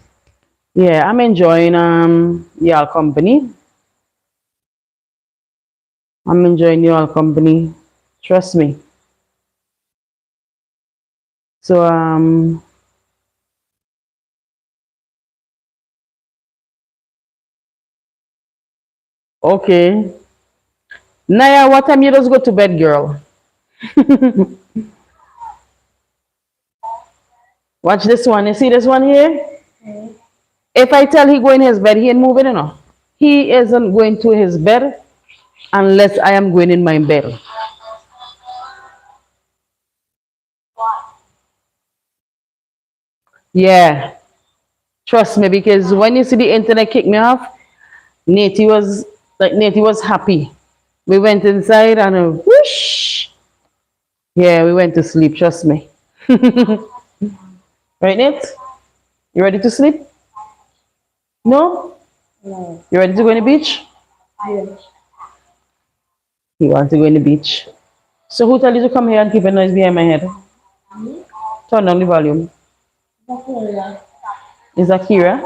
yeah, I'm enjoying y'all company. I'm enjoying y'all company. Trust me. So okay. Naya, what time you just go to bed, girl? Watch this one. You see this one here? If I tell he go in his bed, he ain't moving, you know. He isn't going to his bed unless I am going in my bed. Yeah, trust me, because when you see the internet kick me off, Nate was happy. We went inside and whoosh. Yeah, we went to sleep, trust me. Right, Nate? You ready to sleep? No? No. You ready to go on the beach? Yes. You want to go on the beach. So who told you to come here and keep a noise behind my head? Turn down the volume. Okay. Is Akira?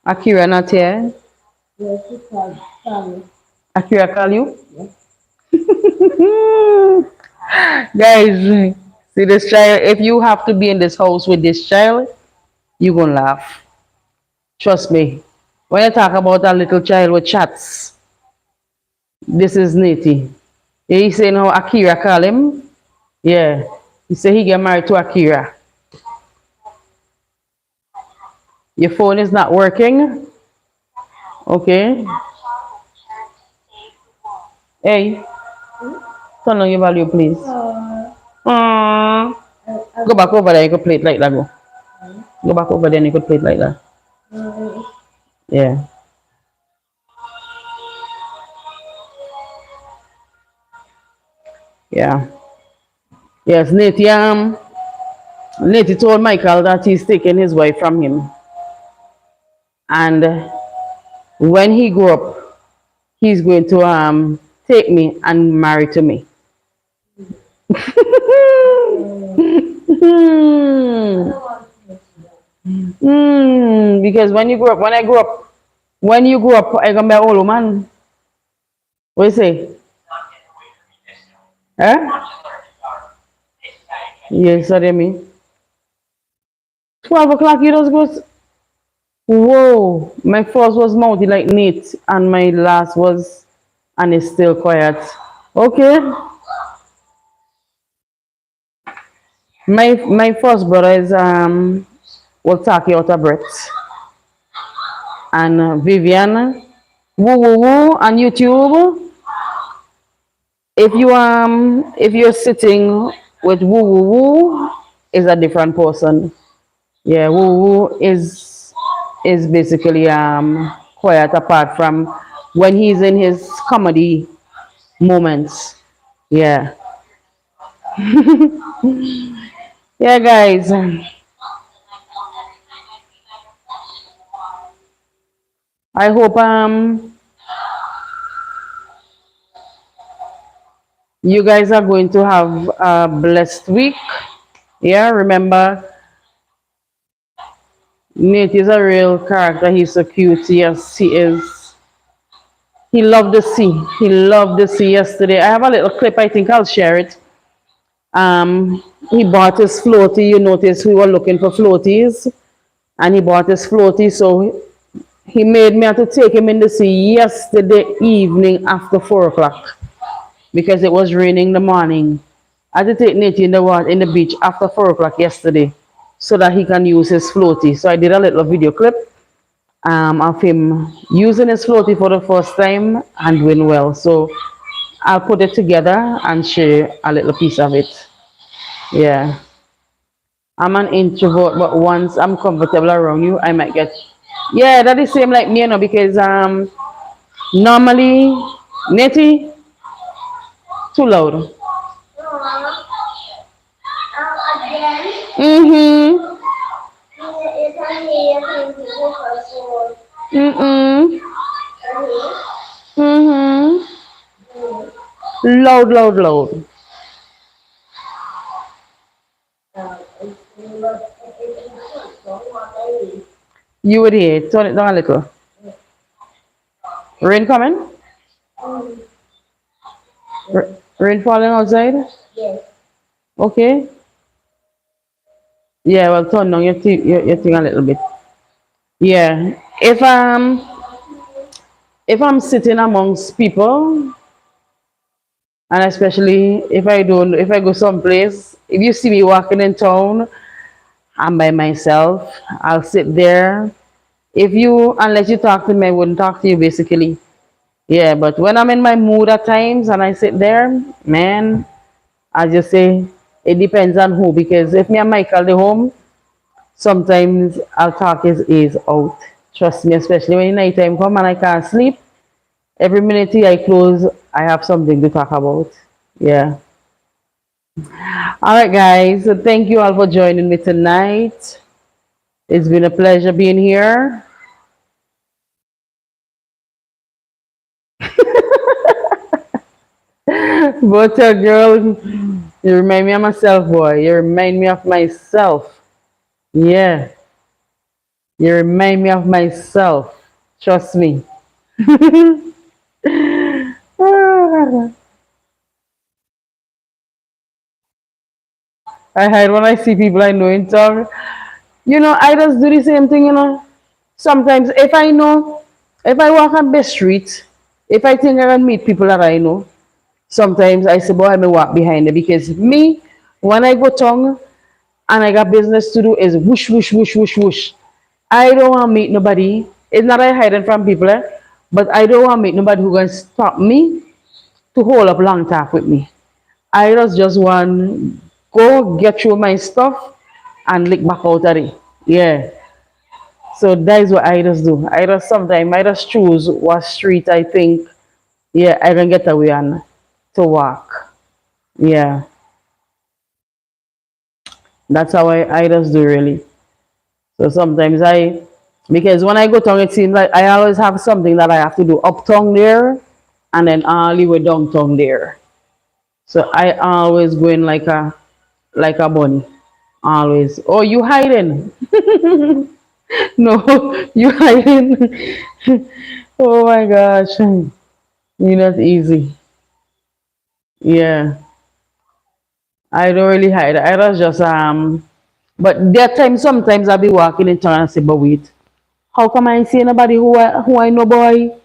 Akira not here? Yes, it's fine. Akira call you? Yes. Guys, see this child, if you have to be in this house with this child, you gonna laugh. Trust me. When you talk about a little child with chats, this is Nati. You saying how Akira call him? Yeah. He said he get married to Akira. Your phone is not working? Okay. Hey, turn on your volume, please. Aww. Go back over there, you could play it like that. Go. Go back over there and you could play it like that. Yeah. Yeah. Yes, Nate told Michael that he's taking his wife from him. And when he grew up, he's going to take me and marry to me. Because when you grow up, when you grow up, I gonna be an old woman. What you say? Huh? Yes, what do you mean? 12 o'clock, you just go. Whoa, my first was mouthy like Nate, and my last was, and it's still quiet. Okay, my first brother is will talk you out of breath, and Vivian, woo woo woo on YouTube. If you're sitting with woo woo woo, is a different person. Yeah, woo woo is basically quiet apart from when he's in his comedy moments. Yeah. Yeah, guys. I hope you guys are going to have a blessed week. Yeah, remember Nate is a real character. He's so cute. Yes, he is. He loved the sea. He loved the sea yesterday. I have a little clip. I think I'll share it. He bought his floaty. You notice we were looking for floaties, and he bought his floaty. So he made me have to take him in the sea yesterday evening after 4 o'clock because it was raining in the morning. I had to take Nate in the water in the beach after 4 o'clock yesterday so that he can use his floaty. So I did a little video clip of him using his floaty for the first time and doing well. So I'll put it together and share a little piece of it. Yeah. I'm an introvert, but once I'm comfortable around you, I might get. Yeah, that is same like me, because normally, Nettie, too loud. Mm-hmm. Mm-mm. Mm-hmm. Loud, loud, loud. You would hear. Turn it down a little. Rain coming? Rain falling outside? Okay. Yeah, well, turn down your thing a little bit. Yeah. If I'm sitting amongst people, and especially if I go someplace, if you see me walking in town, I'm by myself. I'll sit there. Unless you talk to me, I wouldn't talk to you basically. Yeah, but when I'm in my mood at times and I sit there, man, I just say it depends on who. Because if me and Michael the home, sometimes I'll talk his ears out. Trust me, especially when nighttime come and I can't sleep. Every minute I close, I have something to talk about. Yeah. All right, guys. So thank you all for joining me tonight. It's been a pleasure being here. But girl, you remind me of myself, boy. You remind me of myself. Yeah. You remind me of myself. Trust me. I hide when I see people I know in town. I just do the same thing. Sometimes if I walk on the street, if I think I can meet people that I know, sometimes I say, boy, I may walk behind them because me, When I go tongue and I got business to do is whoosh, whoosh, whoosh, whoosh, whoosh. I don't want to meet nobody. It's not I hiding from people, but I don't want to meet nobody who can stop me to hold up long talk with me. I just want go get through my stuff and lick back out of it. Yeah. So that is what I just do. I just sometimes I just choose what street I think, yeah, I can get away on to walk. Yeah. That's how I just do really. So sometimes because when I go down, it seems like I always have something that I have to do uptown there and then all the way downtown there. So I always go in like a bunny. Always. Oh, you hiding? No, you hiding. Oh my gosh. You not easy. Yeah. I don't really hide. I just but there are times sometimes I'll be walking in town and say, but wait, how come I ain't see anybody who I know boy?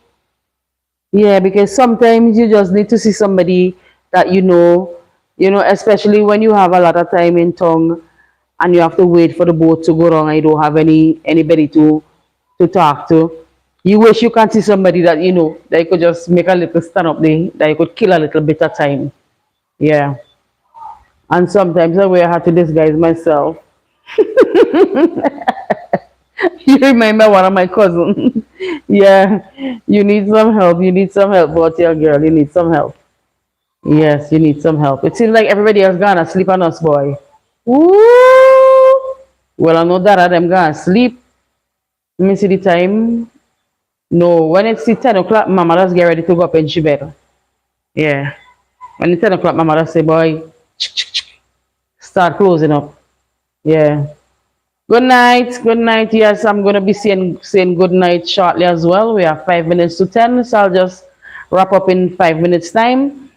Yeah, because sometimes you just need to see somebody that especially when you have a lot of time in tongue and you have to wait for the boat to go wrong and you don't have anybody to talk to. You wish you can see somebody that that you could just make a little stand up there, that you could kill a little bit of time. Yeah. And sometimes the way I have to disguise myself. You remember one of my cousins. Yeah. You need some help. You need some help, but your girl, you need some help. Yes, you need some help. It seems like everybody else gonna sleep on us, boy. Woo! Well, I know that them gonna sleep. Let me see the time. No, when it's the 10 o'clock, mama just get ready to go up in she bed. Yeah. When it's 10 o'clock, mama just say, boy, start closing up. Yeah. Good night. Good night. Yes, I'm gonna be saying good night shortly as well. We have 5 minutes to 10, so I'll just wrap up in 5 minutes time.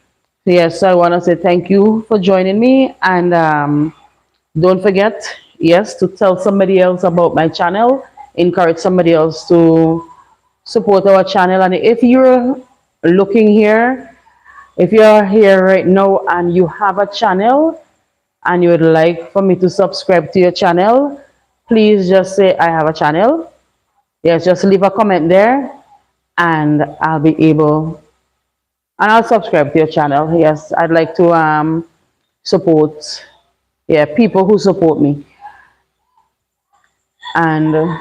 Yes, so I want to say thank you for joining me, and don't forget, yes, to tell somebody else about my channel. Encourage somebody else to support our channel. And if you're looking here, if you're here right now and you have a channel and you would like for me to subscribe to your channel, please just say I have a channel. Yes, just leave a comment there and I'll be able and I'll subscribe to your channel. Yes, I'd like to support, yeah, people who support me. And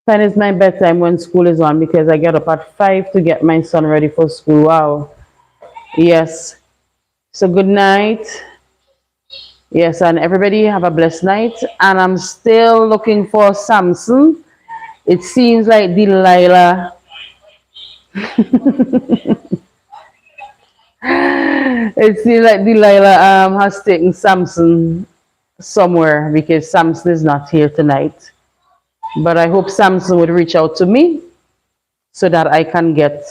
10 is my bedtime when school is on because I get up at 5 to get my son ready for school. Wow. Yes. So good night. Yes, and everybody have a blessed night. And I'm still looking for Samson. It seems like Delilah. It seems like Delilah has taken Samson somewhere because Samson is not here tonight. But I hope Samson would reach out to me so that I can get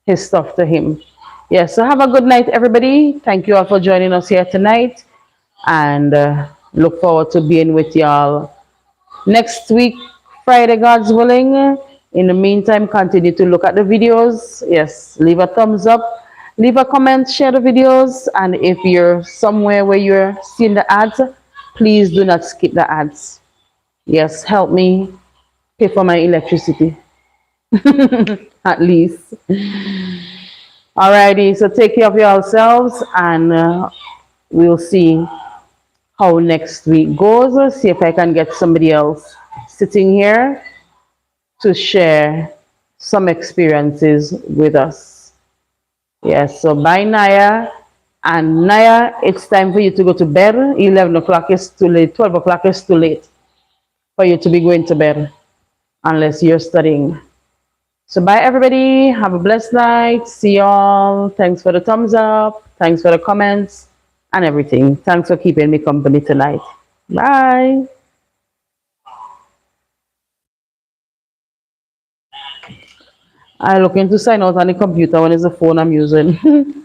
his stuff to him. Yes, so have a good night, everybody. Thank you all for joining us here tonight. And look forward to being with y'all next week, Friday, God's willing. In the meantime, continue to look at the videos. Yes, leave a thumbs up, leave a comment, share the videos. And if you're somewhere where you're seeing the ads, please do not skip the ads. Yes, help me pay for my electricity, at least. Alrighty, so take care of yourselves and we'll see how next week goes. See if I can get somebody else sitting here to share some experiences with us. Yes, so bye, Naya. And Naya, it's time for you to go to bed. 11 o'clock is too late. 12 o'clock is too late for you to be going to bed unless you're studying. So bye, everybody. Have a blessed night. See y'all. Thanks for the thumbs up. Thanks for the comments and everything. Thanks for keeping me company tonight. Bye. I looking to sign out on the computer when it's the phone I'm using.